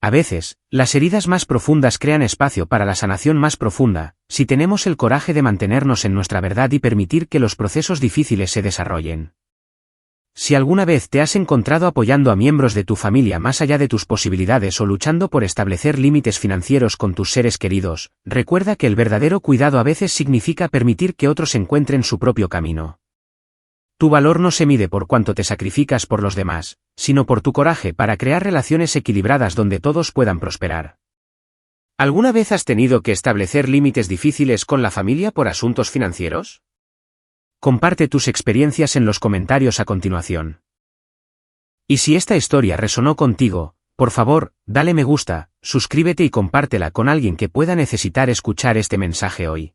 A veces, las heridas más profundas crean espacio para la sanación más profunda, si tenemos el coraje de mantenernos en nuestra verdad y permitir que los procesos difíciles se desarrollen. Si alguna vez te has encontrado apoyando a miembros de tu familia más allá de tus posibilidades o luchando por establecer límites financieros con tus seres queridos, recuerda que el verdadero cuidado a veces significa permitir que otros encuentren su propio camino. Tu valor no se mide por cuánto te sacrificas por los demás, sino por tu coraje para crear relaciones equilibradas donde todos puedan prosperar. ¿Alguna vez has tenido que establecer límites difíciles con la familia por asuntos financieros? Comparte tus experiencias en los comentarios a continuación. Y si esta historia resonó contigo, por favor, dale me gusta, suscríbete y compártela con alguien que pueda necesitar escuchar este mensaje hoy.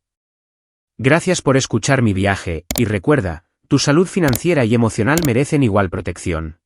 Gracias por escuchar mi viaje, y recuerda, tu salud financiera y emocional merecen igual protección.